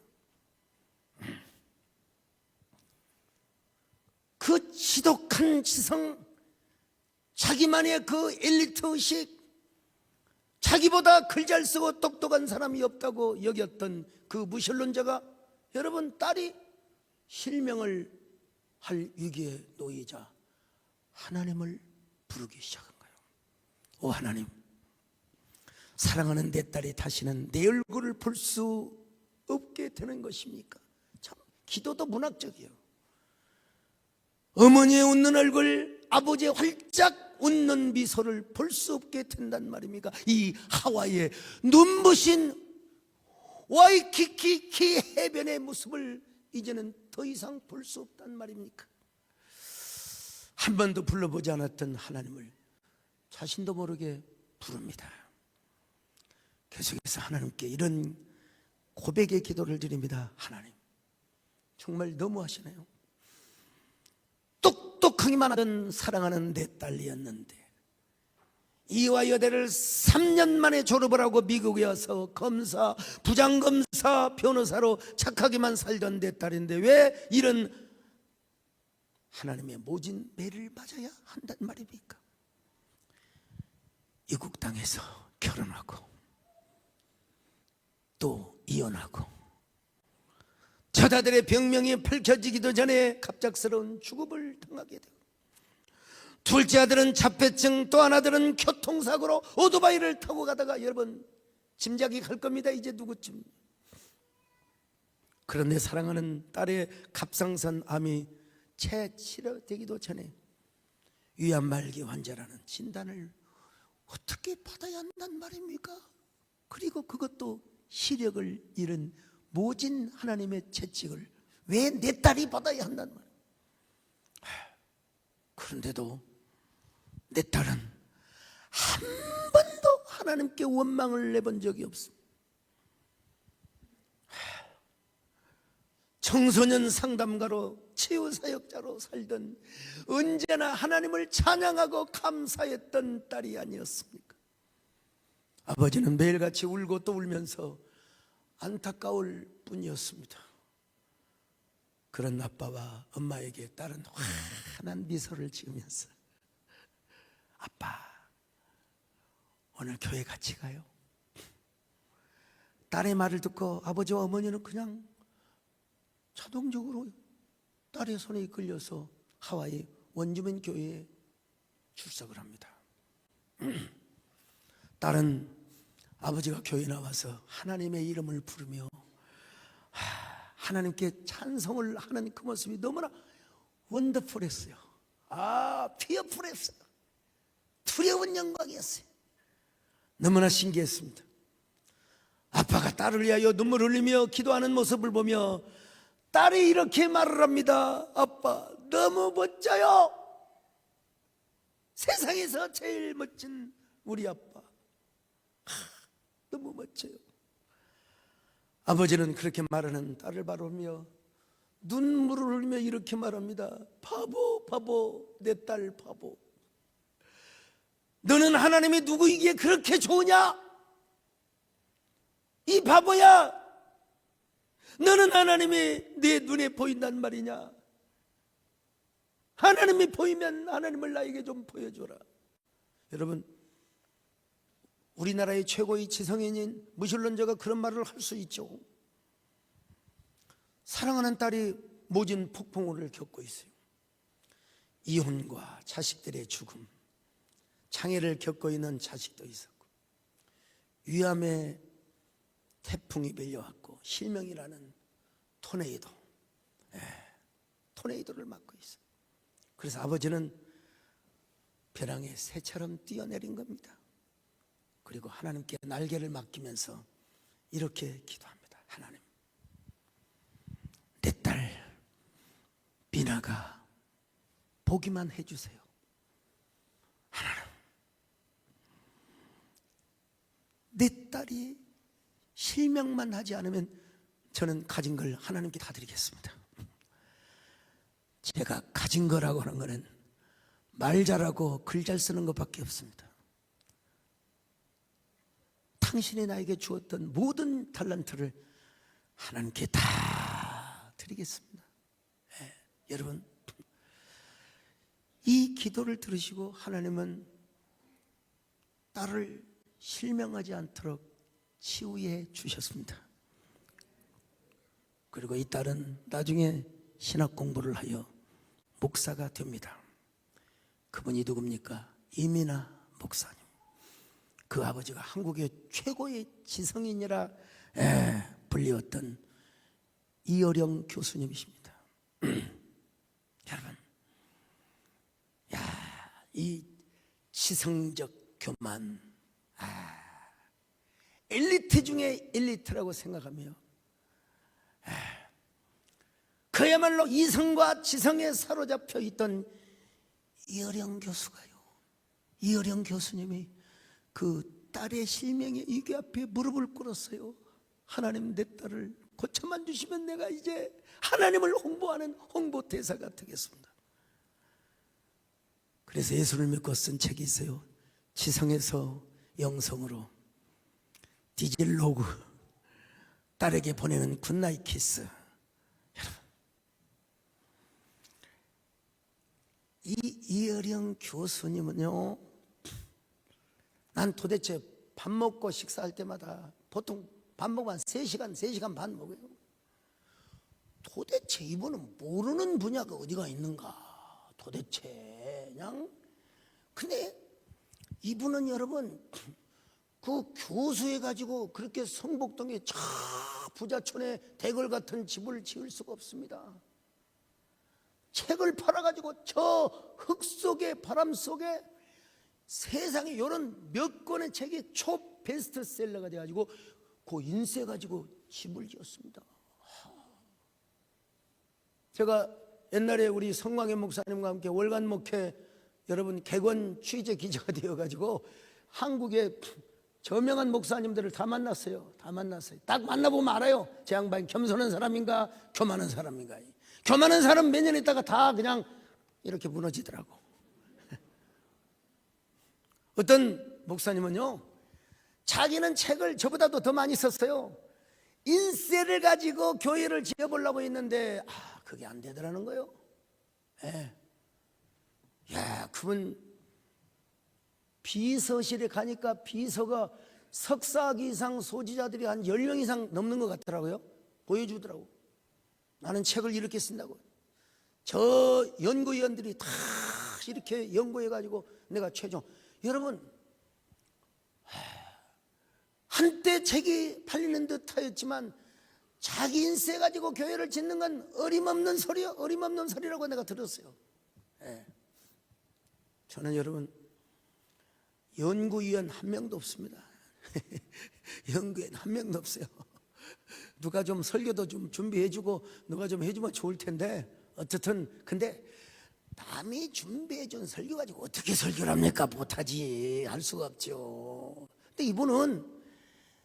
그 지독한 지성, 자기만의 그 엘리트 의식, 자기보다 글 잘 쓰고 똑똑한 사람이 없다고 여겼던 그 무신론자가, 여러분, 딸이 실명을 할 위기에 놓이자 하나님을 부르기 시작한 거예요. 오 하나님, 사랑하는 내 딸이 다시는 내 얼굴을 볼 수 없게 되는 것입니까? 참 기도도 문학적이에요. 어머니의 웃는 얼굴, 아버지의 활짝 웃는 미소를 볼 수 없게 된단 말입니까? 이 하와이의 눈부신 와이키키 해변의 모습을 이제는 더 이상 볼 수 없단 말입니까? 한 번도 불러보지 않았던 하나님을 자신도 모르게 부릅니다. 계속해서 하나님께 이런 고백의 기도를 드립니다. 하나님, 정말 너무하시네요. 똑똑하기만 하던 사랑하는 내 딸이었는데 이화 여대를 3년 만에 졸업을 하고 미국에 와서 검사, 부장검사, 변호사로 착하게만 살던 내 딸인데 왜 이런 하나님의 모진 매를 맞아야 한단 말입니까? 이국 땅에서 결혼하고 또 이혼하고 처자들의 병명이 밝혀지기도 전에 갑작스러운 죽음을 당하게 되고, 둘째 아들은 자폐증, 또 하나들은 교통사고로 오토바이를 타고 가다가, 여러분 짐작이 갈 겁니다. 이제 누구쯤. 그런데 사랑하는 딸의 갑상선 암이 채 치료되기도 전에 위암말기 환자라는 진단을 어떻게 받아야 한단 말입니까? 그리고 그것도 시력을 잃은 모진 하나님의 채찍을 왜 내 딸이 받아야 한단 말이에요? 그런데도 내 딸은 한 번도 하나님께 원망을 내본 적이 없습니다. 청소년 상담가로 치유사역자로 살던, 언제나 하나님을 찬양하고 감사했던 딸이 아니었습니까? 아버지는 매일같이 울고 또 울면서 안타까울 뿐이었습니다. 그런 아빠와 엄마에게 딸은 환한 미소를 지으면서, 아빠, 오늘 교회 같이 가요? 딸의 말을 듣고 아버지와 어머니는 그냥 자동적으로 딸의 손에 이끌려서 하와이 원주민 교회에 출석을 합니다. 딸은 아버지가 교회에 나와서 하나님의 이름을 부르며 하나님께 찬송을 하는 그 모습이 너무나 원더풀했어요. 피어풀했어요. 두려운 영광이었어요. 너무나 신기했습니다. 아빠가 딸을 위하여 눈물을 흘리며 기도하는 모습을 보며 딸이 이렇게 말을 합니다. 아빠, 너무 멋져요. 세상에서 제일 멋진 우리 아빠. 너무 멋져요. 아버지는 그렇게 말하는 딸을 바라보며 눈물을 흘리며 이렇게 말합니다. 바보, 바보, 내 딸 바보. 너는 하나님이 누구이기에 그렇게 좋으냐? 이 바보야, 너는 하나님이 내 눈에 보인단 말이냐? 하나님이 보이면 하나님을 나에게 좀 보여줘라. 여러분, 우리나라의 최고의 지성인인 무신론자가 그런 말을 할 수 있죠. 사랑하는 딸이 모진 폭풍우를 겪고 있어요. 이혼과 자식들의 죽음, 장애를 겪고 있는 자식도 있었고, 위암에 태풍이 밀려왔고, 실명이라는 토네이도를 맞고 있어요. 그래서 아버지는 벼랑의 새처럼 뛰어내린 겁니다. 그리고 하나님께 날개를 맡기면서 이렇게 기도합니다. 하나님, 내 딸 미나가 보기만 해주세요. 하나님, 내 딸이 실명만 하지 않으면 저는 가진 걸 하나님께 다 드리겠습니다. 제가 가진 거라고 하는 거는 말 잘하고 글 잘 쓰는 것밖에 없습니다. 당신이 나에게 주었던 모든 탤런트를 하나님께 다 드리겠습니다. 네, 여러분, 이 기도를 들으시고 하나님은 딸을 실명하지 않도록 치유해 주셨습니다. 그리고 이 딸은 나중에 신학 공부를 하여 목사가 됩니다. 그분이 누굽니까? 이민아 목사님. 그 아버지가 한국의 최고의 지성인이라 불리웠던 이어령 교수님이십니다. 여러분, 이 지성적 교만, 엘리트 중에 엘리트라고 생각하며, 그야말로 이성과 지성에 사로잡혀 있던 이어령 교수가요, 이어령 교수님이 그 딸의 실명에 이게 앞에 무릎을 꿇었어요. 하나님, 내 딸을 고쳐만 주시면 내가 이제 하나님을 홍보하는 홍보대사가 되겠습니다. 그래서 예수를 믿고 쓴 책이 있어요. 지성에서 영성으로, 디질로그, 딸에게 보내는 굿나잇 키스. 여러분, 이 이어령 교수님은요, 난 도대체 밥 먹고 식사할 때마다 보통 밥 먹으면 3시간 반 먹어요. 도대체 이분은 모르는 분야가 어디가 있는가 도대체 그냥. 근데 이분은 여러분 그 교수해가지고 그렇게 성북동에 저 부자촌에 대궐 같은 집을 지을 수가 없습니다. 책을 팔아가지고 저 흙 속에 바람 속에 세상에 이런 몇 권의 책이 초 베스트셀러가 돼가지고 그 인쇄 가지고 집을 지었습니다. 제가 옛날에 우리 성광현 목사님과 함께 월간 목회 여러분 객원 취재 기자가 되어가지고 한국의 저명한 목사님들을 다 만났어요. 딱 만나보면 알아요. 제 양반이 겸손한 사람인가 교만한 사람인가. 교만한 사람 몇 년 있다가 다 그냥 이렇게 무너지더라고. 어떤 목사님은요, 자기는 책을 저보다도 더 많이 썼어요. 인쇄를 가지고 교회를 지어보려고 했는데 그게 안 되더라는 거예요. 야, 그분 비서실에 가니까 비서가 석사학위 이상 소지자들이 한 10명 이상 넘는 것 같더라고요. 보여주더라고. 나는 책을 이렇게 쓴다고. 저 연구위원들이 다 이렇게 연구해가지고 내가 최종. 여러분, 한때 책이 팔리는 듯 하였지만 자기 인쇄 가지고 교회를 짓는 건 어림없는 소리요. 어림없는 소리라고 내가 들었어요. 저는 여러분 연구위원 한 명도 없습니다. 연구위원 한 명도 없어요. 누가 좀 설교도 좀 준비해주고 누가 좀 해주면 좋을 텐데, 어쨌든 근데 남이 준비해준 설교 가지고 어떻게 설교를 합니까? 못하지. 할 수가 없죠. 근데 이분은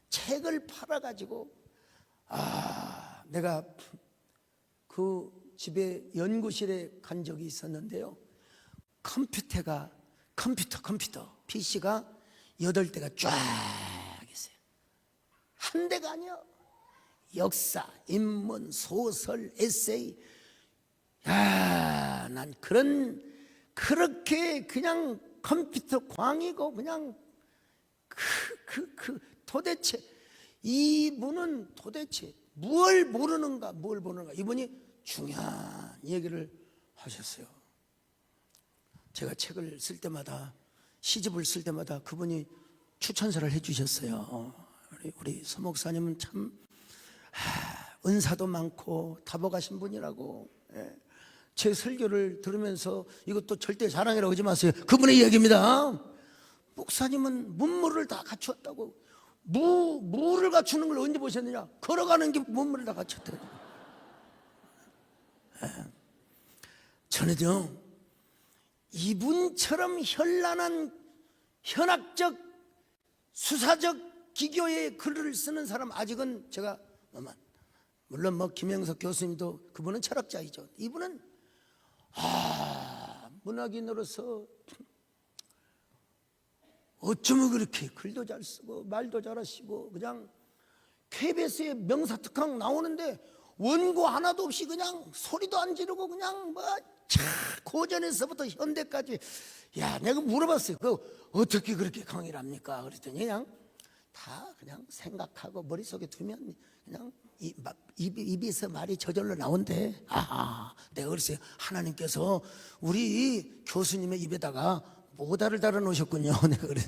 책을 팔아가지고 내가 그 집에 연구실에 간 적이 있었는데요, 컴퓨터 PC가 8대가 쫙 있어요. 한 대가 아니야, 역사, 인문, 소설, 에세이. 야, 난 그렇게 그냥 컴퓨터 광이고 그냥 도대체 이분은 도대체 뭘 모르는가. 이분이 중요한 얘기를 하셨어요. 제가 책을 쓸 때마다, 시집을 쓸 때마다 그분이 추천서를 해주셨어요. 우리 서 목사님은 참 은사도 많고 다복하신 분이라고. 제 설교를 들으면서 이것도 절대 자랑이라고 하지 마세요. 그분의 이야기입니다. 목사님은 문물을 다 갖추었다고. 무를 갖추는 걸 언제 보셨느냐? 걸어가는 게 문물을 다 갖췄대요. 저는요, 이분처럼 현란한 현학적 수사적 기교의 글을 쓰는 사람 아직은 제가 물론 김영석 교수님도 그분은 철학자이죠. 이분은 문학인으로서 어쩌면 그렇게 글도 잘 쓰고 말도 잘하시고 그냥 KBS에 명사특강 나오는데 원고 하나도 없이 그냥 소리도 안 지르고 그냥 고전에서부터 현대까지. 야, 내가 물어봤어요. 어떻게 그렇게 강의를 합니까? 그랬더니 그냥 다 그냥 생각하고 머릿속에 두면 그냥 입에서 말이 저절로 나온대. 내가 그랬어요. 하나님께서 우리 교수님의 입에다가 모다를 달아 놓으셨군요. 내가 그래.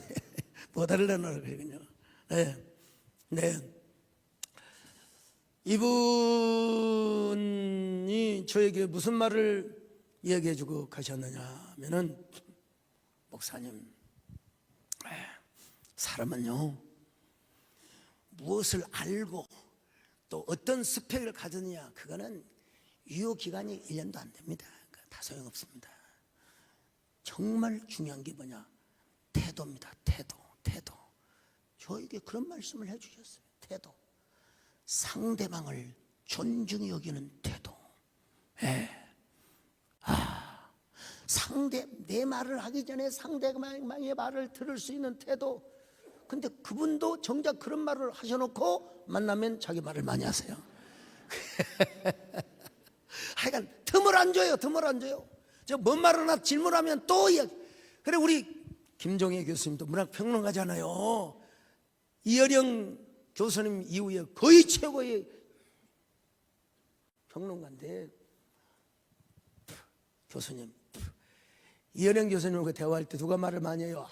모다를 달아 놓으셨군요. 네. 이분이 저에게 무슨 말을 이야기해 주고 가셨느냐 하면은, 목사님, 사람은요 무엇을 알고 또 어떤 스펙을 가졌느냐, 그거는 유효기간이 1년도 안 됩니다. 다 소용없습니다. 정말 중요한 게 뭐냐? 태도입니다. 태도. 저에게 그런 말씀을 해주셨어요. 태도. 상대방을 존중히 여기는 태도. 내 말을 하기 전에 상대방의 말을 들을 수 있는 태도. 근데 그분도 정작 그런 말을 하셔놓고 만나면 자기 말을 많이 하세요. 하여간 틈을 안 줘요. 저 뭔 말 하나 질문하면 또 이야기. 그래, 우리 김종혜 교수님도 문학평론가잖아요. 이어령 교수님 이후에 거의 최고의 평론가인데, 교수님, 이어령 교수님과 대화할 때 누가 말을 많이 해요?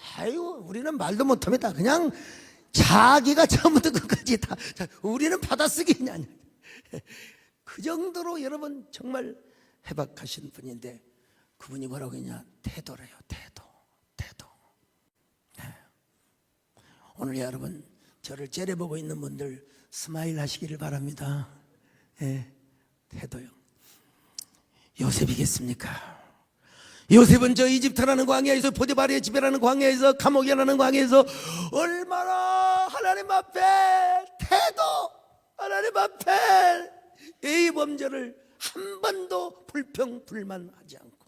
우리는 말도 못합니다. 그냥 자기가 처음부터 끝까지 다, 우리는 받아쓰기냐. 그 정도로 여러분 정말 해박하신 분인데, 그분이 뭐라고 했냐? 태도래요. 태도. 오늘 여러분, 저를 째려보고 있는 분들 스마일 하시기를 바랍니다. 태도요. 요셉이겠습니까? 요셉은 저 이집트라는 광야에서, 보디바르의 집에라는 광야에서, 감옥이라는 광야에서 얼마나 하나님 앞에 하나님 앞에 이 범죄를 한 번도 불평불만하지 않고.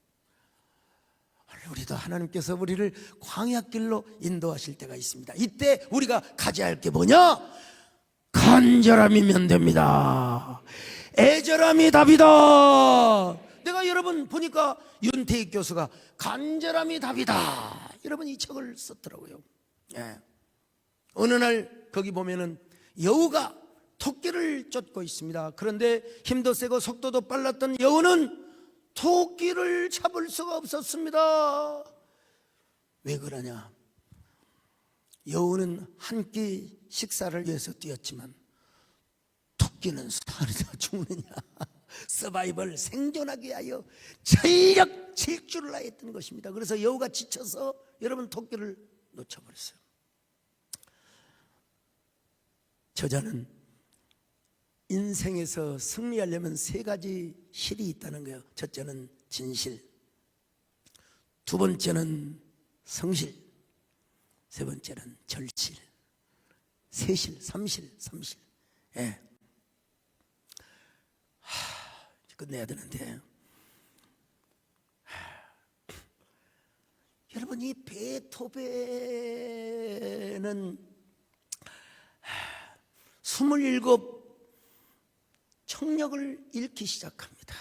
우리도 하나님께서 우리를 광야길로 인도하실 때가 있습니다. 이때 우리가 가져야 할 게 뭐냐? 간절함이면 됩니다. 애절함이 답이다. 내가 여러분 보니까 윤태익 교수가 간절함이 답이다, 여러분 이 책을 썼더라고요. 어느 날 거기 보면은 여우가 토끼를 쫓고 있습니다. 그런데 힘도 세고 속도도 빨랐던 여우는 토끼를 잡을 수가 없었습니다. 왜 그러냐? 여우는 한 끼 식사를 위해서 뛰었지만 토끼는 살이다 죽느냐, 서바이벌, 생존하기 위하여 전력 질주를 하였던 것입니다. 그래서 여우가 지쳐서 여러분 토끼를 놓쳐버렸어요. 저자는 인생에서 승리하려면 3가지 실이 있다는 거예요. 첫째는 진실, 두 번째는 성실, 세 번째는 절실, 세실, 삼실. 끝내야 되는데, 여러분 이 베토벤은 27 청력을 잃기 시작합니다.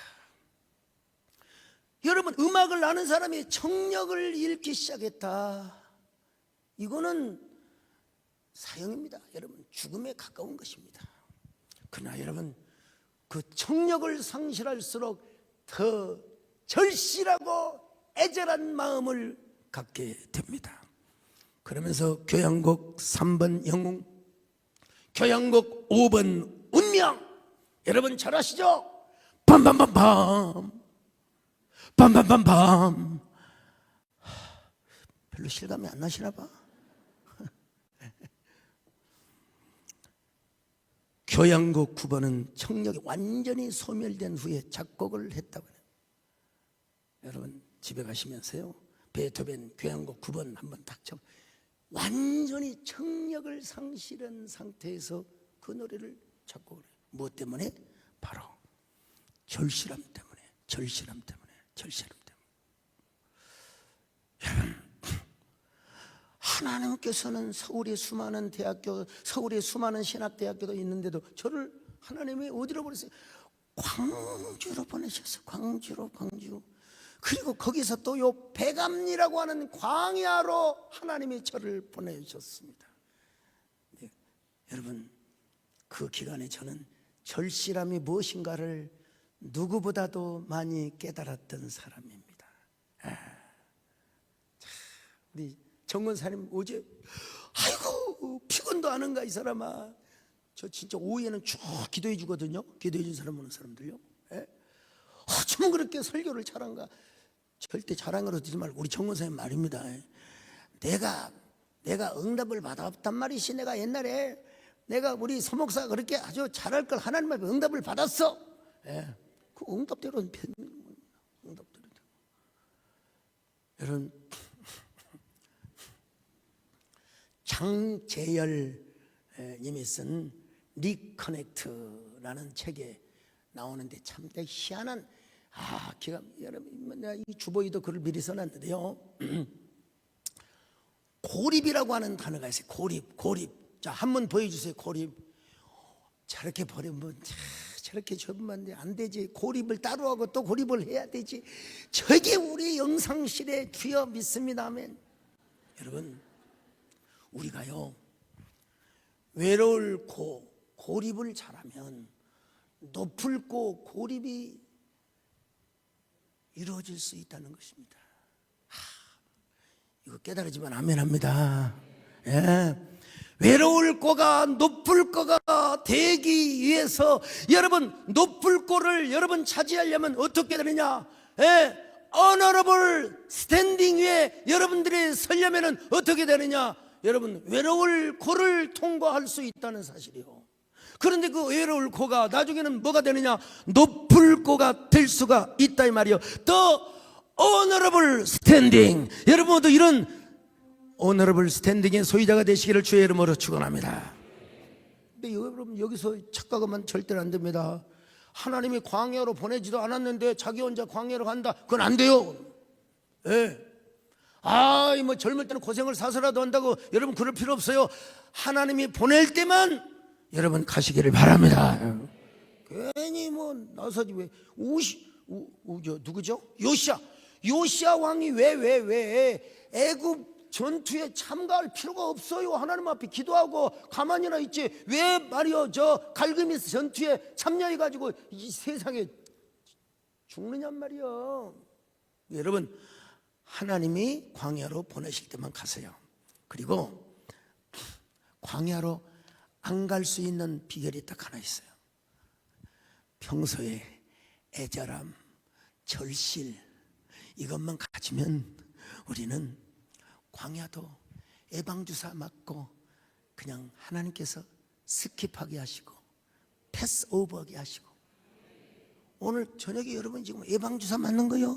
여러분, 음악을 아는 사람이 청력을 잃기 시작했다. 이거는 사형입니다. 여러분, 죽음에 가까운 것입니다. 그러나 여러분, 그 청력을 상실할수록 더 절실하고 애절한 마음을 갖게 됩니다. 그러면서 교향곡 3번 영웅, 교향곡 5번 운명, 여러분 잘 아시죠? 밤밤밤밤 밤밤밤밤. 별로 실감이 안 나시나 봐. 교향곡 9번은 청력이 완전히 소멸된 후에 작곡을 했다고 해요. 여러분 집에 가시면서요, 베토벤 교향곡 9번 한번 딱 쳐. 완전히 청력을 상실한 상태에서 그 노래를 작곡을 해요. 무엇 때문에? 바로 절실함 때문에, 절실함 때문에, 절실함 때문에. 하나님께서는 서울의 수많은 대학교, 서울의 수많은 신학대학교도 있는데도 저를 하나님이 어디로 보내세요? 광주로 보내셨어요. 광주. 그리고 거기서 또 요 백암리라고 하는 광야로 하나님이 저를 보내셨습니다. 네, 여러분, 그 기간에 저는 절실함이 무엇인가를 누구보다도 많이 깨달았던 사람입니다. 우리 정건사님 어제, 아이고 피곤도 하는가 이 사람아. 저 진짜 오후에는 쭉 기도해 주거든요. 기도해 준 사람 오는 사람들요. 어쩜 그렇게 설교를 잘한가. 절대 자랑으로 듣지 말고 우리 정건사님 말입니다. 내가 응답을 받았단 말이지. 내가 옛날에 내가 우리 서목사가 그렇게 아주 잘할 걸 하나님 앞에 응답을 받았어. 그 응답대로 응답대로. 여러분, 장재열 님이 쓴 리커넥트라는 책에 나오는데 참 희한한, 기가, 여러분, 내가 이 주보에도 글을 미리 써놨는데요. 고립이라고 하는 단어가 있어요. 고립. 자, 한번 보여주세요. 고립. 저렇게 버리면, 저렇게 접으면 안 되지. 고립을 따로 하고 또 고립을 해야 되지. 저게 우리 영상실에 주여 믿습니다. 아멘. 여러분, 우리가요, 외로울 고립을 잘하면 높을 고립이 이루어질 수 있다는 것입니다. 이거 깨달으지만 아멘합니다. 외로울 고가 높을 고가 되기 위해서 여러분, 높을 고를 여러분 차지하려면 어떻게 되느냐? honorable standing 위에 여러분들이 서려면 어떻게 되느냐? 여러분, 외로울 고를 통과할 수 있다는 사실이요. 그런데 그 외로울 고가 나중에는 뭐가 되느냐? 높을 고가 될 수가 있다 이 말이요. The honorable standing. 여러분 모두 이런 honorable standing의 소유자가 되시기를 주의 이름으로 축원합니다. 근데 여러분, 여기서 착각하면 절대로 안 됩니다. 하나님이 광야로 보내지도 않았는데 자기 혼자 광야로 간다, 그건 안 돼요. 뭐 젊을 때는 고생을 사서라도 한다고 여러분 그럴 필요 없어요. 하나님이 보낼 때만 여러분 가시기를 바랍니다. 괜히 뭐 나서지. 왜 누구죠? 요시야 왕이 왜 애굽 전투에 참가할 필요가 없어요. 하나님 앞에 기도하고 가만히나 있지. 왜 말이요, 저 갈그미스 전투에 참여해가지고 이 세상에 죽느냔 말이요. 여러분, 하나님이 광야로 보내실 때만 가세요. 그리고 광야로 안 갈 수 있는 비결이 딱 하나 있어요. 평소에 애절함, 절실, 이것만 가지면 우리는 광야도 예방주사 맞고 그냥 하나님께서 스킵하게 하시고 패스오버하게 하시고. 오늘 저녁에 여러분 지금 예방주사 맞는 거요.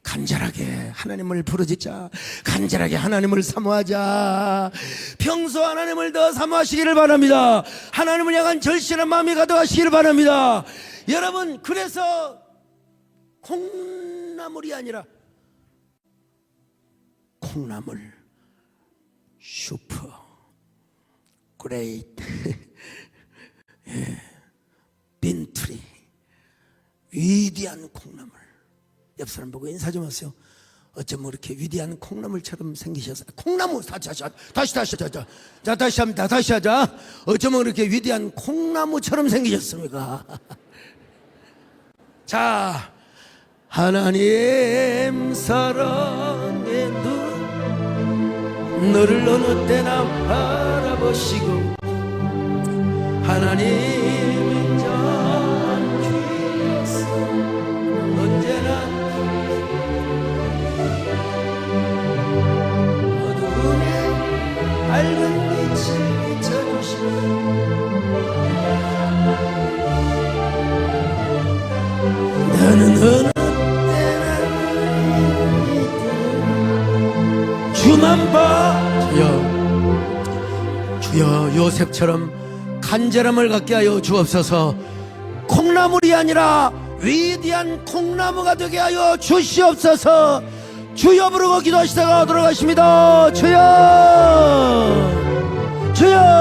간절하게 하나님을 부르짖자. 간절하게 하나님을 사모하자. 평소 하나님을 더 사모하시기를 바랍니다. 하나님을 향한 절실한 마음이 가득하시기를 바랍니다. 여러분, 그래서 콩나물이 아니라 콩나물 슈퍼 그레이트 빈 위대한 콩나물. 옆 사람 보고 인사 좀 하세요. 어쩌면 이렇게 위대한 콩나물처럼 생기셨어요. 콩나무 다시 합니다. 다시 하자. 어쩌면 이렇게 위대한 콩나무처럼 생기셨습니까? 자, 하나님 사랑의 눈, 너를 어느 때나 바라보시고 하나님 인자한 귀에서 언제나 어두움에 밝은 빛을 비춰주시고 나는 어느 때나 주만 봐. 주여 요셉처럼 간절함을 갖게 하여 주옵소서. 콩나물이 아니라 위대한 콩나무가 되게 하여 주시옵소서. 주여 부르고 기도하시다가 돌아가십니다. 주여 주여.